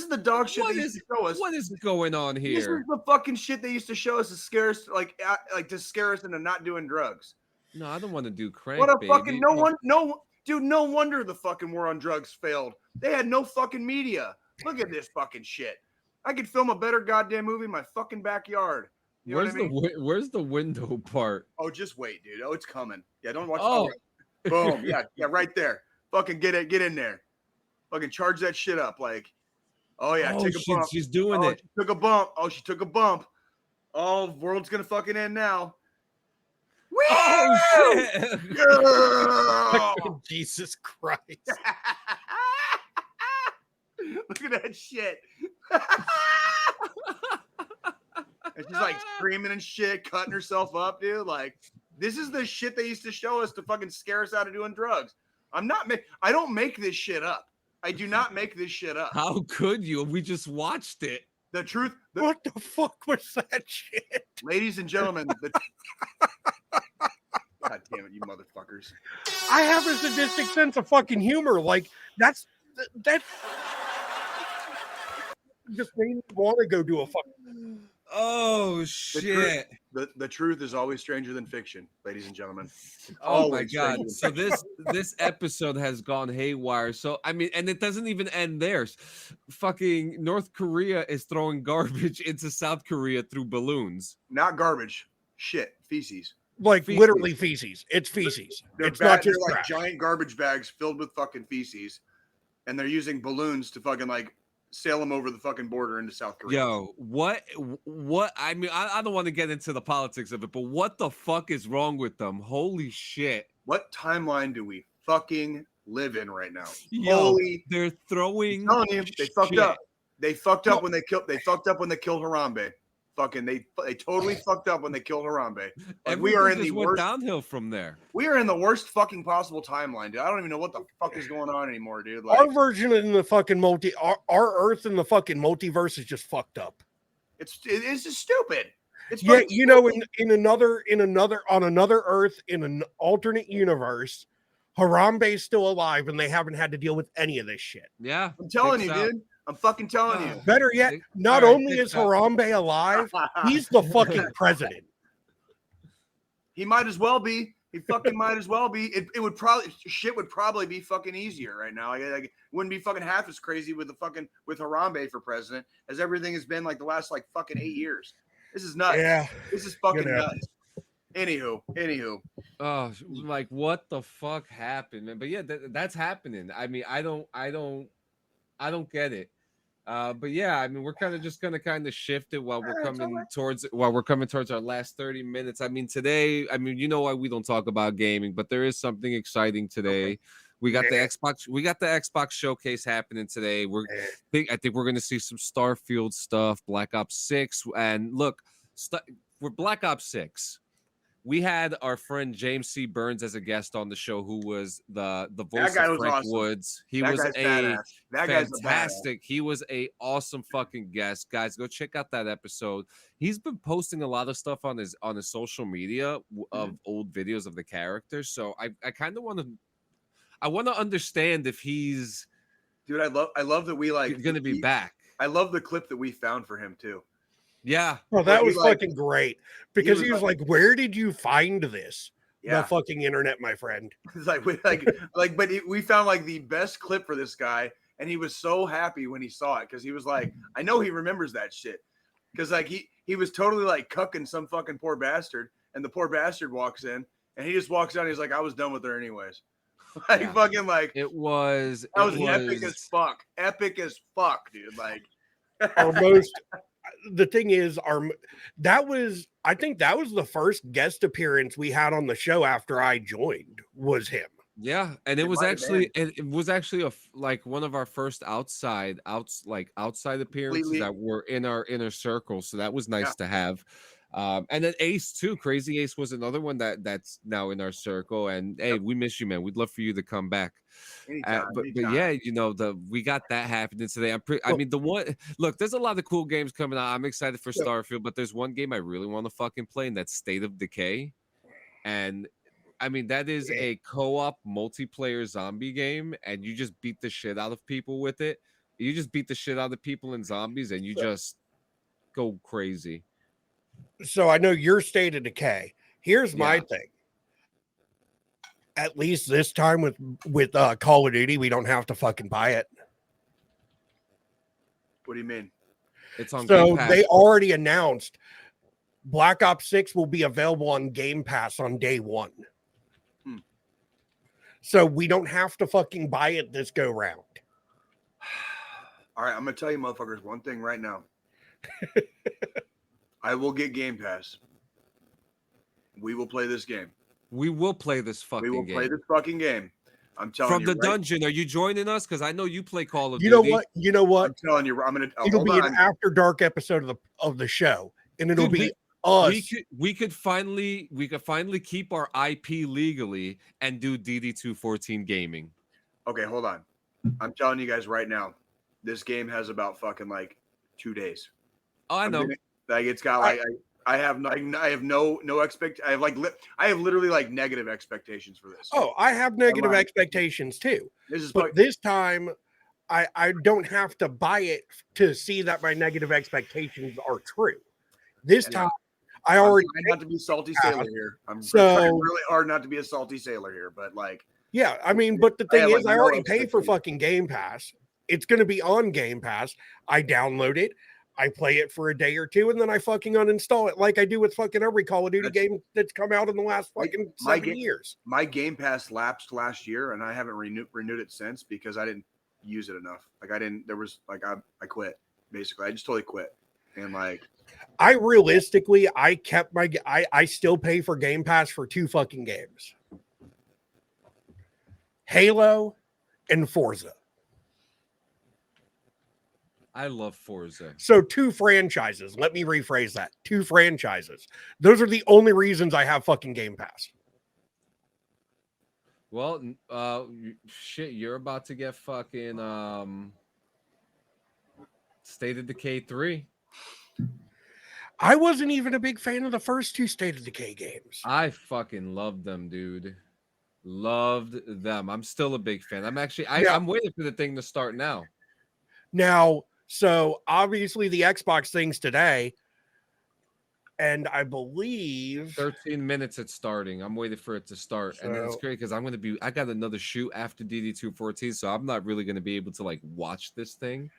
the dog shit they used to show us. What is going on here? This is the fucking shit they used to show us to scare us, to scare us into not doing drugs. No, I don't want to do crank. What a fucking no wonder the fucking war on drugs failed. They had no fucking media. Look at this fucking shit. I could film a better goddamn movie in my fucking backyard. You know what I mean? Where's the window part? Oh, just wait, dude. Oh, it's coming. Yeah, don't watch. Oh, boom. Yeah, right there. Fucking get in there. Fucking charge that shit up. Like, oh yeah, take a bump. She's doing it. She took a bump. Oh, she took a bump. Oh, world's gonna fucking end now. Whee! Oh shit! Yeah! Jesus Christ! Look at that shit. And she's like screaming and shit, cutting herself up, dude. Like, this is the shit they used to show us to fucking scare us out of doing drugs. I don't make this shit up. I do not make this shit up. How could you? We just watched it. The truth. What the fuck was that shit? Ladies and gentlemen. God damn it, you motherfuckers. I have a sadistic sense of fucking humor. Like, that just made me want to go do a fucking. Oh shit! The truth is always stranger than fiction, ladies and gentlemen. Oh my God! So this episode has gone haywire. So I mean, and it doesn't even end there. Fucking North Korea is throwing garbage into South Korea through balloons. Not garbage, shit, feces. Like feces. Literally feces. It's feces. It's not just like giant garbage bags filled with fucking feces, and they're using balloons to fucking like sail them over the fucking border into South Korea. Yo, what? I mean, I don't want to get into the politics of it, but what the fuck is wrong with them? Holy shit! What timeline do we fucking live in right now. Yo, they're throwing. I'm telling you, they fucked shit. up. They fucked up when they killed. They fucked up when they killed Harambe. Fucking, they totally fucked up when they killed Harambe. Like, we are in the went worst downhill from there. We are in the worst fucking possible timeline, dude. I don't even know what the fuck is going on anymore, dude. Like, Our version in the fucking our Earth in the fucking multiverse is just fucked up. it's just stupid. It's Yeah, fucking you know, stupid. in another on another Earth in an alternate universe, Harambe's still alive and they haven't had to deal with any of this shit. Yeah, I'm telling you, dicks out. dude. I'm fucking telling you. Better yet, not All right, only is dicks out. Harambe alive, he's the fucking president. He might as well be. He fucking might as well be. It would probably would probably be fucking easier right now. Like, it wouldn't be fucking half as crazy with Harambe for president as everything has been like the last like fucking 8 years. This is nuts. Yeah, This is fucking you know. nuts. Anywho. Oh, like what the fuck happened, man? But yeah, that's happening. I mean, I don't get it. But yeah, I mean, we're kind of just gonna kind of shift it while we're coming towards our last 30 minutes. I mean, today, I mean, you know why we don't talk about gaming, but there is something exciting today. Okay. We got the Xbox showcase happening today. I think we're gonna see some Starfield stuff, Black Ops 6, and look, we're Black Ops 6. We had our friend James C. Burns as a guest on the show, who was the voice of Frank awesome. Woods. He That was guy's badass. That guy's fantastic. He was a awesome fucking guest. Guys, go check out that episode. He's been posting a lot of stuff on his social media of old videos of the characters. So I kind of want to understand if he's Dude, I love that we like going to be back. I love the clip that we found for him too. Yeah. Oh, that was like- fucking great because he was like, "Where did you find this?" Yeah. The fucking internet, my friend. It's like we found like the best clip for this guy, and he was so happy when he saw it because he was like, I know he remembers that shit because like he was totally like cucking some fucking poor bastard, and the poor bastard walks in, and he just walks out. And he's like, I was done with her anyways. Like Yeah. fucking like It was epic as fuck, dude. Like Almost. The thing is, I think that was the first guest appearance we had on the show after I joined was him. Yeah, and it It was might have actually like one of our first outside appearances Completely. that were in our inner circle. So that was nice Yeah. to have. And then Ace too. Crazy Ace was another one that's now in our circle. And hey, we miss you, man. We'd love for you to come back. anytime, But anytime. yeah, you know, we got that happening today. I mean, there's a lot of cool games coming out. I'm excited for Starfield, but there's one game I really want to fucking play, and that's State of Decay. And I mean, that is a co-op multiplayer zombie game, and you just beat the shit out of people with it. You just beat the shit out of people and zombies, and you just go crazy. So I know your State of Decay. Here's my Yeah. thing. At least this time with Call of Duty, we don't have to fucking buy it. What do you mean? It's on So Game Pass. they already announced Black Ops 6 will be available on Game Pass on day one. So we don't have to fucking buy it this go round. All right, I'm gonna tell you, motherfuckers, one thing right now. I will get Game Pass. We will play this game. We will play this fucking We will game. play this fucking game. I'm telling From you. the right- dungeon. Are you joining us? Because I know you play Call of You Duty. know what? I'm telling you. I'm gonna. It'll hold be on. an after dark episode of the show, and it'll Dude, be us. we could finally keep our IP legally and do DD214 gaming. Okay, hold on. I'm telling you guys right now. This game has about fucking like 2 days. Oh, I I'm know. gonna- like it's got like I have no expect. I have literally like negative expectations for this. Oh, I have negative on. expectations too. This is But this time, I don't have to buy it to see that my negative expectations are true. This Yeah. time, I I'm already trying not to be salty sailor here. I'm So- trying really hard not to be a salty sailor here, but like yeah. I mean, but the I thing have, is, like, I no already pay for expectations. fucking Game Pass. It's going to be on Game Pass. I download it. I play it for a day or two, and then I fucking uninstall it, like I do with fucking every Call of Duty game that's come out in the last fucking 7 years. my Game Pass lapsed last year, and I haven't renewed it since because I didn't use it enough. Like I didn't. There was like I quit basically. I just totally quit, and like I realistically, I kept I still pay for Game Pass for 2 fucking games. Halo and Forza. I love Forza. So 2 franchises. Let me rephrase that. 2 franchises. Those are the only reasons I have fucking Game Pass. Well, shit, you're about to get fucking State of Decay 3. I wasn't even a big fan of the first 2 State of Decay games. I fucking loved them, dude. Loved them. I'm still a big fan. I'm waiting for the thing to start now. Now, so obviously the Xbox thing's today, and I believe 13 minutes it's starting. I'm waiting for it to start. And then it's great because I got another shoot after DD214, so I'm not really gonna be able to like watch this thing.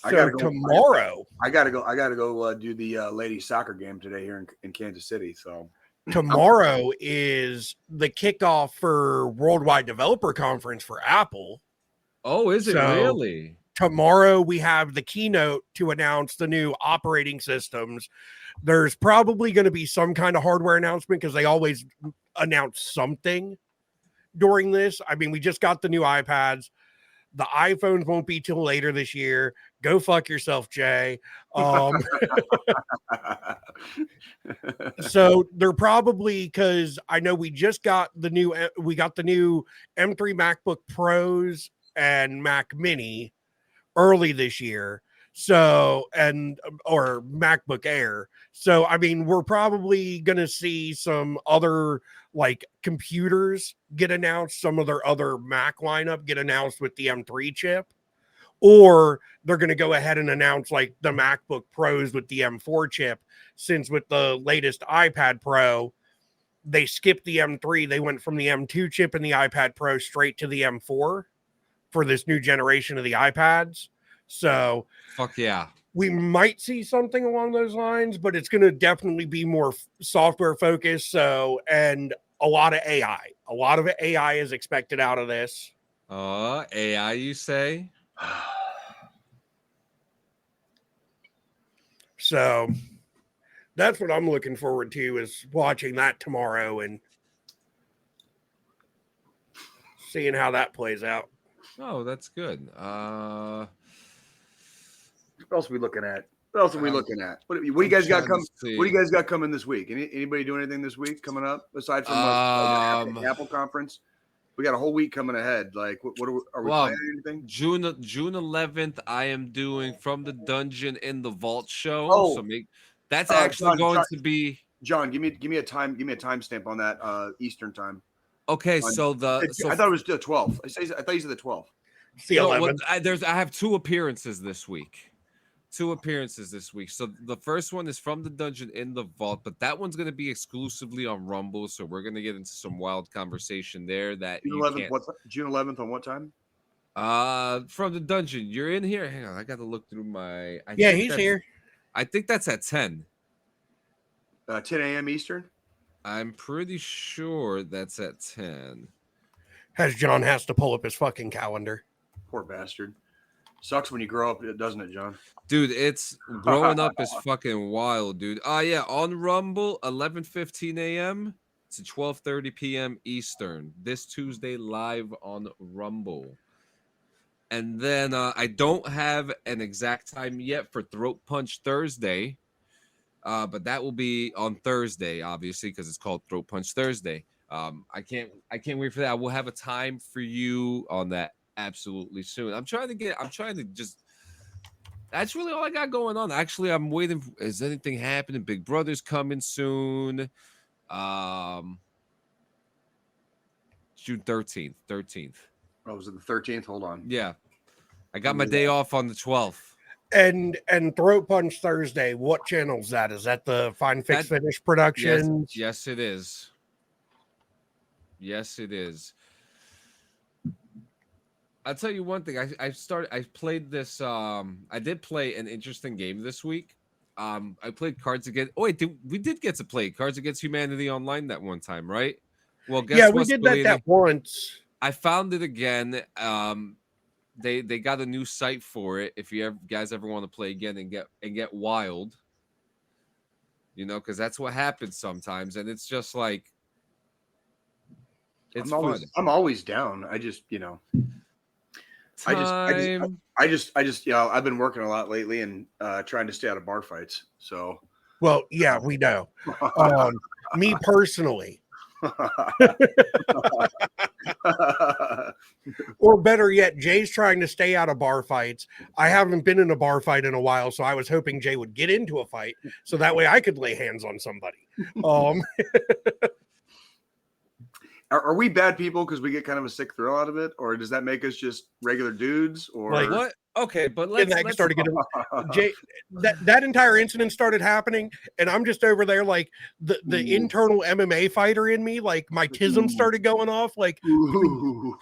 I gotta go tomorrow. I gotta go do the ladies soccer game today here in Kansas City. So tomorrow is the kickoff for Worldwide Developer Conference for Apple. Oh, is it really? Tomorrow we have the keynote to announce the new operating systems. There's probably going to be some kind of hardware announcement because they always announce something during this. I mean, we just got the new iPads. The iPhones won't be till later this year. Go fuck yourself, Jay. So they're probably, because I know we got the new M3 MacBook Pros and Mac Mini early this year. So, or MacBook Air. So, I mean, we're probably going to see some other like computers get announced, some of their other Mac lineup get announced with the M3 chip, or they're going to go ahead and announce like the MacBook Pros with the M4 chip, since with the latest iPad Pro, they skipped the M3. They went from the M2 chip in the iPad Pro straight to the M4 for this new generation of the iPads. So fuck yeah, we might see something along those lines, but it's going to definitely be more software focused. So, and a lot of AI is expected out of this. AI, you say? So that's what I'm looking forward to, is watching that tomorrow and seeing how that plays out. Oh, that's good. What else are we looking at? What do you guys got coming? What do you guys got coming this week? Anybody doing anything this week coming up aside from the Apple conference? We got a whole week coming ahead. Like, what are we planning anything? June 11th, I am doing From the Dungeon in the Vault show. Oh, so that's actually going to be. John, give me a timestamp on that Eastern time. Okay, I thought it was the 12th. I thought you said the 12th. It's the 11th. I have 2 appearances this week. So the first one is From the Dungeon in the Vault, but that one's going to be exclusively on Rumble. So we're going to get into some wild conversation there. That June 11th. June 11th on what time? From the Dungeon. You're in here. Hang on, I got to look through my. He's here. I think that's at 10. 10 a.m. Eastern. I'm pretty sure that's at 10. John has to pull up his fucking calendar. Poor bastard. Sucks when you grow up, doesn't it, John? Dude, it's growing up is fucking wild, dude. Yeah, on Rumble, 11:15 a.m. to 12:30 p.m. Eastern. This Tuesday, live on Rumble. And then I don't have an exact time yet for Throat Punch Thursday, but that will be on Thursday, obviously, because it's called Throat Punch Thursday. I can't wait for that. I will have a time for you on that absolutely soon. I'm trying to just. That's really all I got going on. Actually, I'm waiting. Is anything happening? Big Brother's coming soon. June 13th. Oh, was it the 13th? Hold on. Yeah. I got my day off on the 12th. And Throat Punch Thursday, what channel is that? Is that the Fine Fix Finish Productions? Yes, it is. Yes, it is. I'll tell you one thing. I played this. I did play an interesting game this week. I played Cards Against. Oh wait, we did get to play Cards Against Humanity online that one time, right? Well, guess what? We did that once. I found it again. They got a new site for it. If you guys ever want to play again and get wild, because that's what happens sometimes, and it's just like. It's I'm always down. I just, Time. I just, I've been working a lot lately and trying to stay out of bar fights. So, Well, yeah, we know. Me personally, or better yet, Jay's trying to stay out of bar fights. I haven't been in a bar fight in a while, so I was hoping Jay would get into a fight so that way I could lay hands on somebody. Are we bad people because we get kind of a sick thrill out of it, or does that make us just regular dudes? Or Like, What? Okay, but and that let's started getting Jay. That entire incident started happening, and I'm just over there like the internal MMA fighter in me. Like my tism started going off. Like,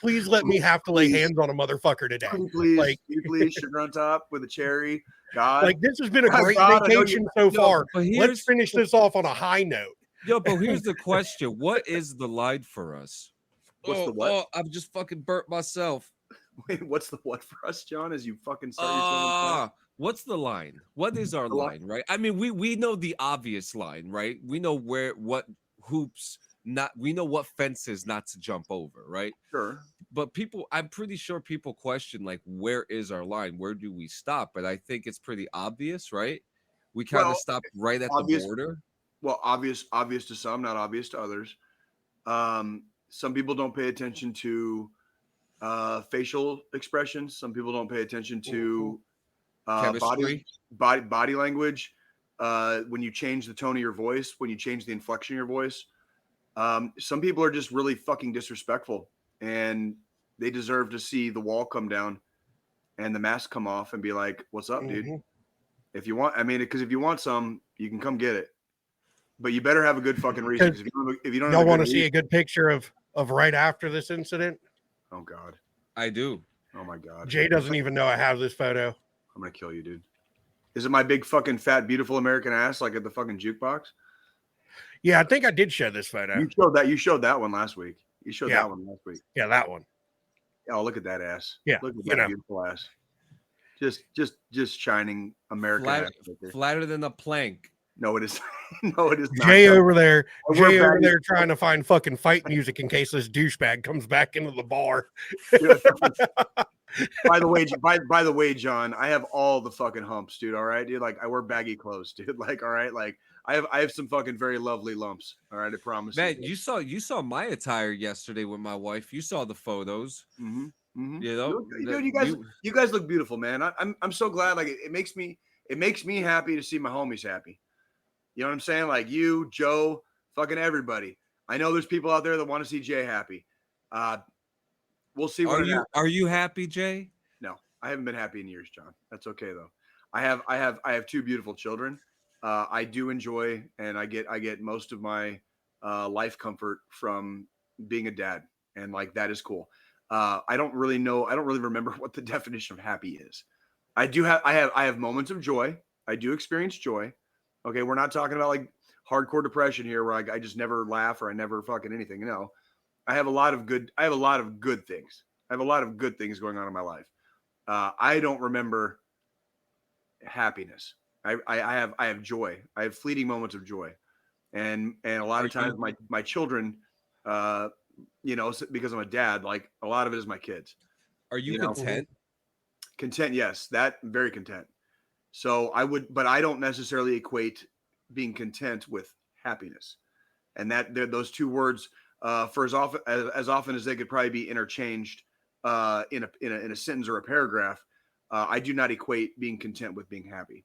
please let me have to lay hands on a motherfucker today. Please, sugar on top with a cherry. God, like this has been a great God, vacation so far. but Let's finish this off on a high note. Yo, but here's the question: what is the line for us? What's the what? Oh, I've just fucking burnt myself. Wait, what's the what for us, John? As you fucking start what's the line? What is our line, right? I mean, we know the obvious line, right? We know what hoops we know what fences not to jump over, right? Sure. But I'm pretty sure people question like, where is our line? Where do we stop? But I think it's pretty obvious, right? We kind of stop right at the border. Well, obvious to some, not obvious to others. Some people don't pay attention to facial expressions. Some people don't pay attention to body language. When you change the tone of your voice, when you change the inflection of your voice. Some people are just really fucking disrespectful, and they deserve to see the wall come down and the mask come off and be like, "What's up, dude?" If you want, because if you want some, you can come get it. But you better have a good fucking reason. If you don't, y'all want to see a good picture of right after this incident? Oh God, I do. Oh my God, Jay doesn't even know I have this photo. I'm gonna kill you, dude. Is it my big fucking fat beautiful American ass like at the fucking jukebox? Yeah, I think I did show this photo. You showed that one last week. You showed that one last week. Yeah, that one. Oh, look at that ass. Yeah, look at that beautiful ass. Just shining American ass. Flatter than a plank. No, it is. No, it is not. Jay over there trying to find fucking fight music in case this douchebag comes back into the bar. By the way, John, I have all the fucking humps, dude. All right, dude. Like I wear baggy clothes, dude. Like, all right, like I have some fucking very lovely lumps. All right, I promise. Man, you saw my attire yesterday with my wife. You saw the photos. Mm-hmm. Mm-hmm. You know, dude, you guys look beautiful, man. I'm so glad. Like it makes me happy to see my homies happy. You know what I'm saying? Like you, Joe, fucking everybody. I know there's people out there that want to see Jay happy. We'll see. Are you happy, Jay? No, I haven't been happy in years, John. That's okay though. I have two beautiful children. I do enjoy, and I get most of my life comfort from being a dad, and like that is cool. I don't really remember what the definition of happy is. I have moments of joy. I do experience joy. Okay, we're not talking about like hardcore depression here, where I just never laugh or I never fucking anything. No, I have a lot of good things. I have a lot of good things going on in my life. I don't remember happiness. I have joy. I have fleeting moments of joy, and a lot of times my children, because I'm a dad, like a lot of it is my kids. Are you content? Content, yes, that very content. So but I don't necessarily equate being content with happiness, and that those two words, for as often as they could probably be interchanged in a sentence or a paragraph, I do not equate being content with being happy.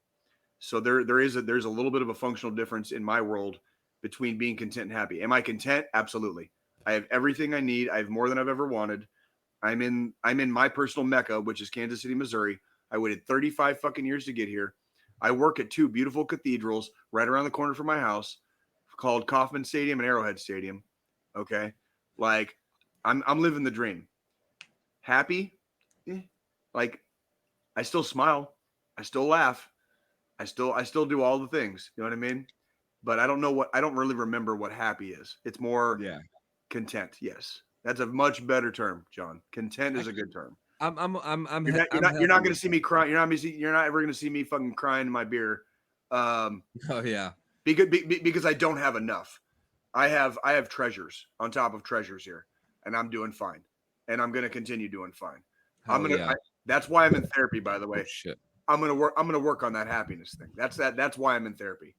So there's a little bit of a functional difference in my world between being content and happy. Am I content? Absolutely. I have everything I need. I have more than I've ever wanted. I'm in my personal Mecca, which is Kansas City, Missouri. I waited 35 fucking years to get here. I work at two beautiful cathedrals right around the corner from my house called Kauffman Stadium and Arrowhead Stadium. Okay. Like I'm living the dream. Happy. Like I still smile. I still laugh. I still do all the things. You know what I mean? But I don't really remember what happy is. It's more content. Yes. That's a much better term, John. Content is a good term. You're not going to see me cry. You're not ever going to see me fucking crying in my beer. Oh yeah. Because I don't have enough. I have treasures on top of treasures here. and I'm doing fine, and I'm gonna continue doing fine. Yeah. That's why I'm in therapy, by the Oh, way. shit. I'm gonna work on that happiness thing. That's why I'm in therapy.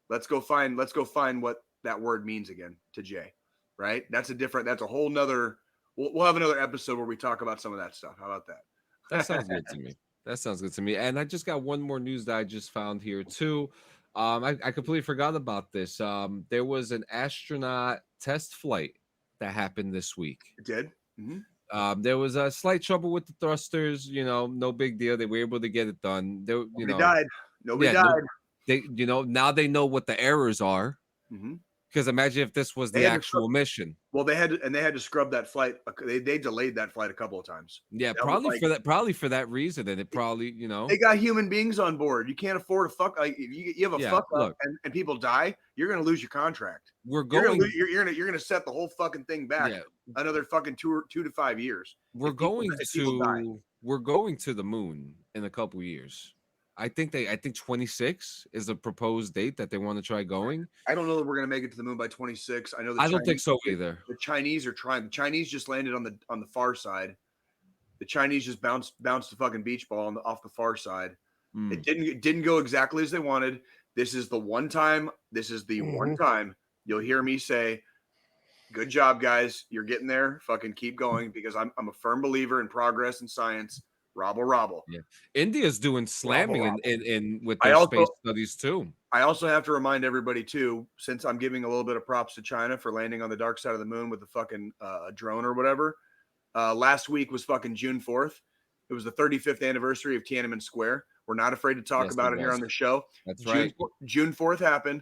Let's go find what that word means again to Jay. Right? That's a whole nother. We'll have another episode where we talk about some of that stuff. How about that? That sounds good to me. That sounds good to me. And I just got one more news that I just found here too. I completely forgot about this. There was an astronaut test flight that happened this week. It did. Mm-hmm. There was a slight trouble with the thrusters. No big deal. They were able to get it done. Nobody died. Nobody yeah, died. they, now they know what the errors are. Mm-hmm. Because imagine if this was the actual mission. Well, they had to scrub that flight. They delayed that flight a couple of times. Yeah, probably for that reason. And it probably, they got human beings on board. You can't afford to fuck. Like if you have a fuck up and people die, you're gonna lose your contract. You're gonna set the whole fucking thing back another fucking 2 to 5 years. We're going to the moon in a couple years. I think 26 is a proposed date that they want to try going. I don't know that we're going to make it to the moon by 26. I don't think so either. The Chinese are trying. The Chinese just landed on the far side. The Chinese just bounced the fucking beach ball off the far side. It didn't go exactly as they wanted. This is the one time. One time you'll hear me say, "Good job, guys. You're getting there. Fucking keep going," because I'm a firm believer in progress and science. Robble. Yeah, India's doing slamming in with their space studies too. I also have to remind everybody too, since I'm giving a little bit of props to China for landing on the dark side of the moon with the fucking drone or whatever. Last week was fucking June 4th. It was the 35th anniversary of Tiananmen Square. We're not afraid to talk about it here on the show. That's right. June 4th happened.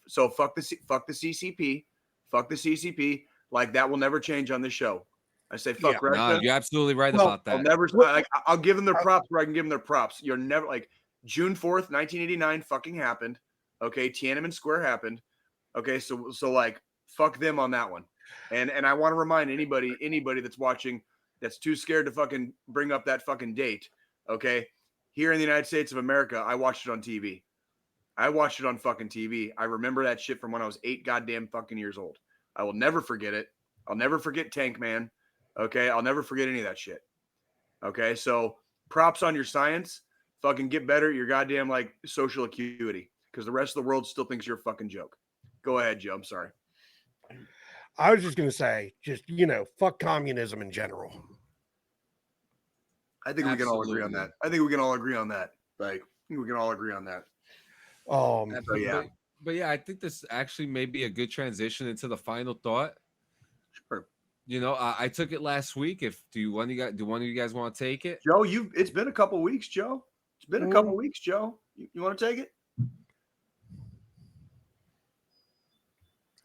So fuck the CCP. Fuck the CCP. Like that will never change on this show. I say fuck Russia. No, you're absolutely right about that. I'll give them their props where I can give them their props. You're never like June 4th, 1989 fucking happened. Okay, Tiananmen Square happened. Okay, so like fuck them on that one. And I want to remind anybody that's watching that's too scared to fucking bring up that fucking date. Okay, here in the United States of America, I watched it on TV. I watched it on fucking TV. I remember that shit from when I was 8 goddamn fucking years old. I will never forget it. I'll never forget Tank Man. Okay, I'll never forget any of that shit. Okay, so props on your science. Fucking get better at your goddamn like social acuity because the rest of the world still thinks you're a fucking joke. Go ahead, Joe. I'm sorry. I was just going to say, fuck communism in general. I think we can all agree on that. Like, I think we can all agree on that. But yeah, I think this actually may be a good transition into the final thought. Sure. I took it last week. Do one of you guys want to take it? Joe, it's been a couple weeks, Joe. It's been a couple weeks, Joe. You want to take it?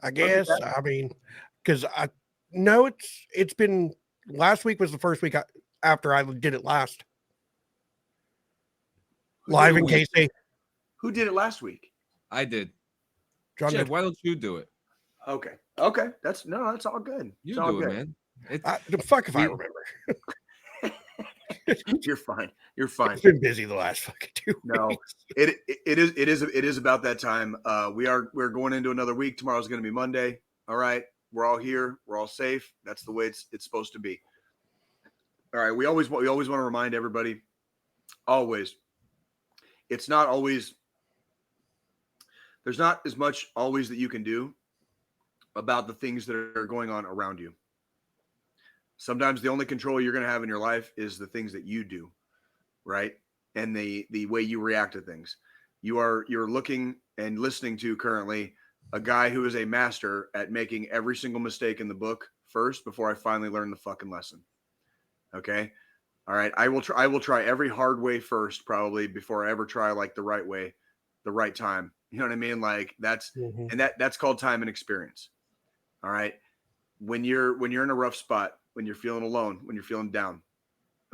I guess. I mean, because I know it's been last week was the first week after I did it last. Live in KC. Who did it last week? I did. John Jeff, did. why don't you do it? Okay. That's all good. You do it, man. Fuck if I remember. You're fine. It's been busy the last fucking 2 weeks. No, it is about that time. We're going into another week. Tomorrow's going to be Monday. All right. We're all here. We're all safe. That's the way it's supposed to be. All right. We always want to remind everybody. Always. It's not always. There's not as much always that you can do about the things that are going on around you. Sometimes the only control you're going to have in your life is the things that you do, right? And the way you react to things. You're looking and listening to currently a guy who is a master at making every single mistake in the book first before I finally learn the fucking lesson. Okay? All right. I will try every hard way first probably before I ever try like the right way, the right time. You know what I mean? Like that's called time and experience. All right. When you're in a rough spot, when you're feeling alone, when you're feeling down,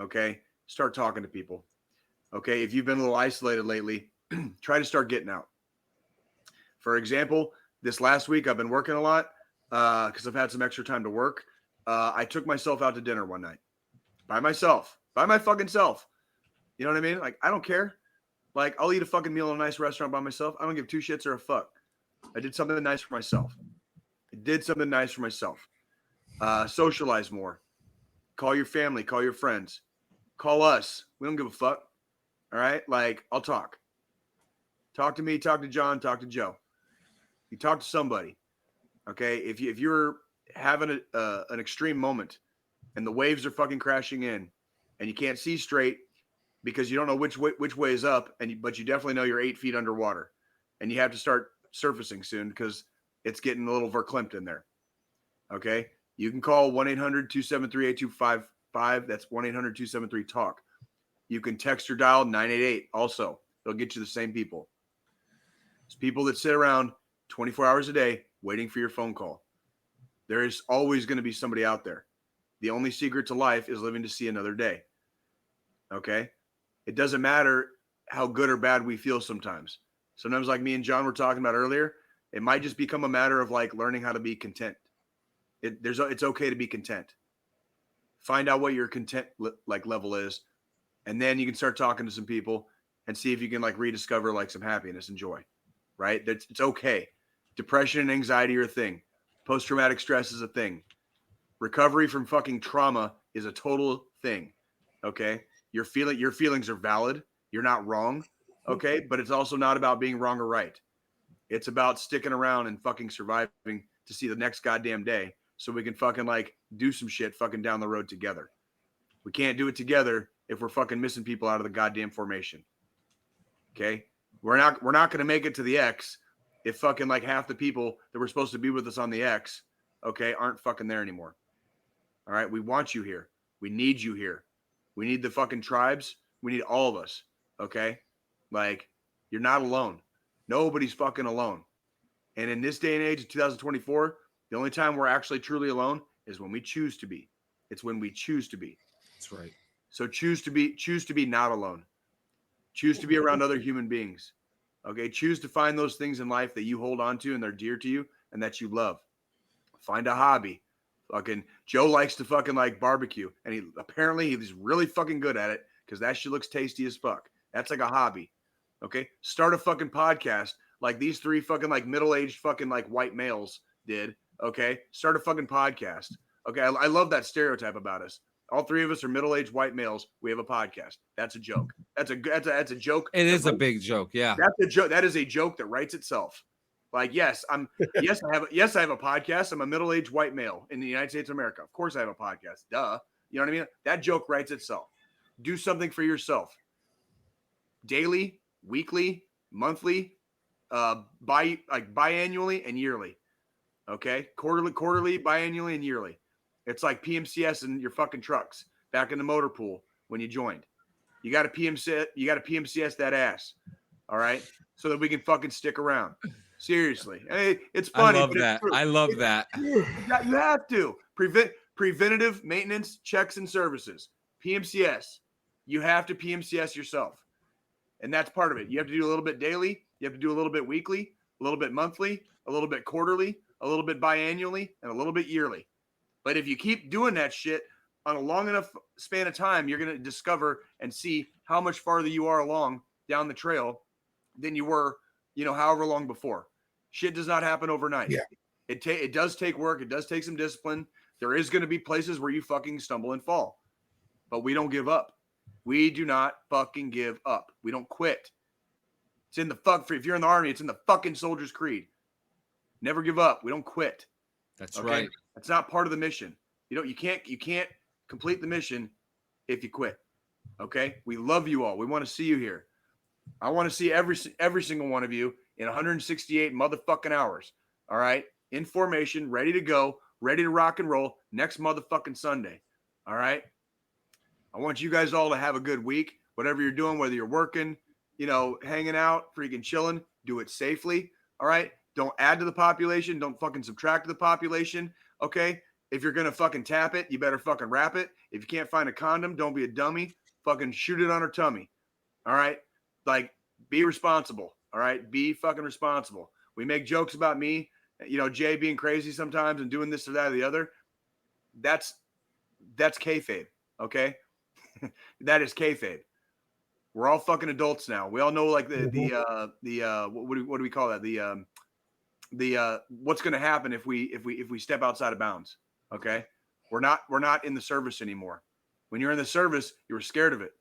okay, start talking to people. Okay. If you've been a little isolated lately, try to start getting out. For example, this last week, I've been working a lot because I've had some extra time to work. I took myself out to dinner one night by myself, by my fucking self. You know what I mean? Like, I don't care. Like, I'll eat a fucking meal in a nice restaurant by myself. I don't give two shits or a fuck. I did something nice for myself. Socialize more. Call your family. Call your friends. Call us. We don't give a fuck. All right? Like, I'll talk. Talk to me. Talk to John. Talk to Joe. You talk to somebody. Okay? If you're having an extreme moment and the waves are fucking crashing in and you can't see straight because you don't know which way is up, but you definitely know you're 8 feet underwater and you have to start surfacing soon because it's getting a little verklempt in there. Okay? You can call 1-800-273-8255. That's 1-800-273-TALK. You can text or dial 988 also. They'll get you the same people. It's people that sit around 24 hours a day waiting for your phone call. There is always going to be somebody out there. The only secret to life is living to see another day. Okay? It doesn't matter how good or bad we feel sometimes. Sometimes, like me and John were talking about earlier, it might just become a matter of like learning how to be content. It's okay to be content. Find out what your content level is, and then you can start talking to some people and see if you can like rediscover like some happiness and joy. Right? It's okay. Depression and anxiety are a thing. Post-traumatic stress is a thing. Recovery from fucking trauma is a total thing. Okay? Your feelings are valid. You're not wrong. Okay? But it's also not about being wrong or right. It's about sticking around and fucking surviving to see the next goddamn day so we can fucking like do some shit fucking down the road together. We can't do it together if we're fucking missing people out of the goddamn formation. Okay? We're not going to make it to the X if fucking like half the people that were supposed to be with us on the X, okay, aren't fucking there anymore. All right? We want you here. We need you here. We need the fucking tribes. We need all of us. Okay? Like, you're not alone. Nobody's fucking alone. And in this day and age of 2024, the only time we're actually truly alone is when we choose to be. It's when we choose to be. That's right. So choose to be not alone. Choose to be around other human beings. Okay? Choose to find those things in life that you hold on to and they're dear to you and that you love. Find a hobby. Fucking Joe likes to fucking like barbecue, and he's really fucking good at it because that shit looks tasty as fuck. That's like a hobby. Okay? Start a fucking podcast like these three fucking like middle-aged fucking like white males did. Okay? Start a fucking podcast. Okay? I love that stereotype about us. All three of us are middle-aged white males. We have a podcast. That's a joke. That's a joke. It is a big joke. Yeah. That's a joke. That is a joke that writes itself. Like, I have a podcast. I'm a middle-aged white male in the United States of America. Of course I have a podcast. Duh. You know what I mean? That joke writes itself. Do something for yourself. Daily, weekly, monthly, biannually and yearly. Okay? Quarterly, biannually, and yearly. It's like PMCS in your fucking trucks back in the motor pool when you joined. You got to PMCS that ass. All right? So that we can fucking stick around. Seriously. Hey, it's funny. I love that. I love that. You have to. Preventative maintenance checks and services. PMCS. You have to PMCS yourself. And that's part of it. You have to do a little bit daily. You have to do a little bit weekly, a little bit monthly, a little bit quarterly, a little bit biannually, and a little bit yearly. But if you keep doing that shit on a long enough span of time, you're going to discover and see how much farther you are along down the trail than you were, however long before. Shit does not happen overnight. Yeah. It does take work. It does take some discipline. There is going to be places where you fucking stumble and fall. But we don't give up. We do not fucking give up. We don't quit. It's in the if you're in the army, it's in the fucking soldier's creed. Never give up. We don't quit. That's right. That's not part of the mission. You can't complete the mission if you quit. Okay? We love you all. We want to see you here. I want to see every single one of you in 168 motherfucking hours. All right? In formation, ready to go, ready to rock and roll next motherfucking Sunday. All right? I want you guys all to have a good week. Whatever you're doing, whether you're working, hanging out, freaking chilling, do it safely. All right? Don't add to the population. Don't fucking subtract to the population. Okay? If you're going to fucking tap it, you better fucking wrap it. If you can't find a condom, don't be a dummy. Fucking shoot it on her tummy. All right? Like, be responsible. All right? Be fucking responsible. We make jokes about me, Jay being crazy sometimes and doing this or that or the other. That's kayfabe. Okay? That is kayfabe. We're all fucking adults now. We all know like what do we call that? The what's going to happen if we step outside of bounds. Okay. We're not in the service anymore. When you're in the service, you were scared of it.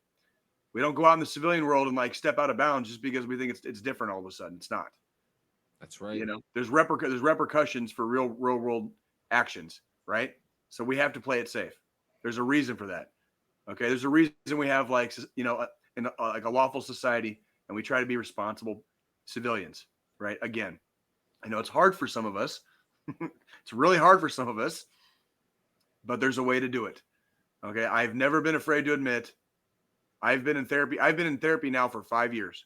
We don't go out in the civilian world and like step out of bounds just because we think it's different all of a sudden. It's not. That's right. You know, there's repercussions for real world actions, right? So we have to play it safe. There's a reason for that. Okay. There's a reason we have like, you know, like a lawful society, and we try to be responsible civilians, right? Again, I know it's hard for some of us. It's really hard for some of us, but there's a way to do it. Okay. I've never been afraid to admit I've been in therapy. I've been in therapy now for 5 years.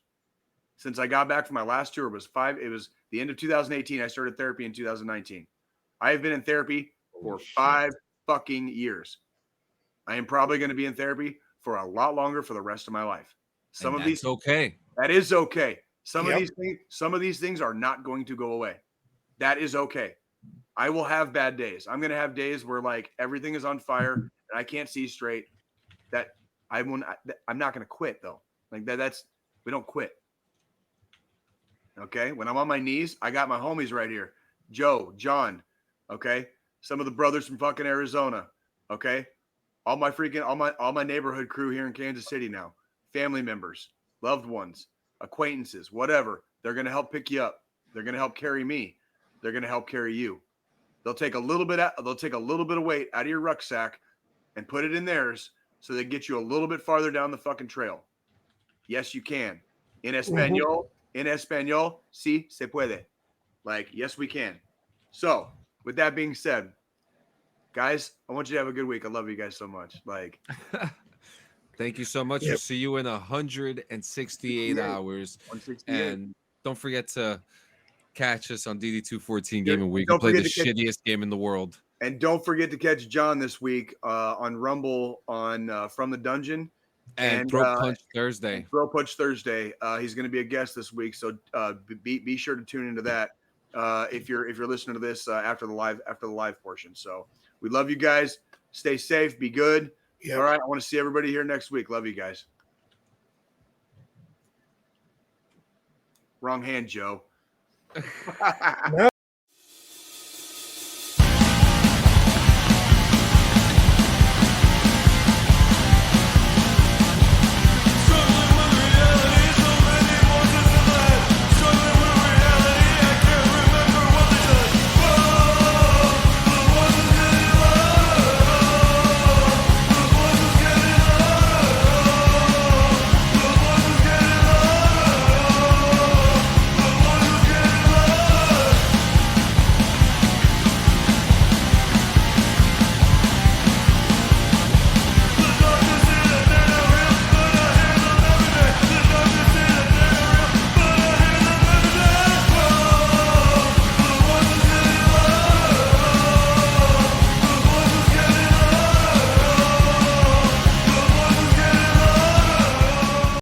Since I got back from my last tour, it was the end of 2018. I started therapy in 2019. I have been in therapy for 5 fucking years. I am probably going to be in therapy for a lot longer for the rest of my life. Some of these okay. That is okay. Some of these things are not going to go away. That is okay. I will have bad days. I'm going to have days where like everything is on fire and I can't see straight. I'm not going to quit though. Like that's we don't quit. Okay. When I'm on my knees, I got my homies right here. Joe, John. Okay. Some of the brothers from fucking Arizona. Okay. All my neighborhood crew here in Kansas City now. Family members, loved ones, acquaintances, whatever. They're going to help pick you up. They're going to help carry me. They're going to help carry you. They'll take a little bit of weight out of your rucksack and put it in theirs so they get you a little bit farther down the fucking trail. Yes, you can. In español, sí se puede. Like, yes, we can. So, with that being said, guys, I want you to have a good week. I love you guys so much. Like, thank you so much. We'll see you in 168 hours. 168. And don't forget to catch us on DD214 Gaming Week. We play the shittiest game in the world. And don't forget to catch John this week on Rumble on From the Dungeon. And Throat Punch Thursday. Throat Punch Thursday. He's going to be a guest this week, so be sure to tune into that if you're listening to this after the live portion. So we love you guys. Stay safe. Be good. Yep. All right. I want to see everybody here next week. Love you guys. Wrong hand, Joe. No.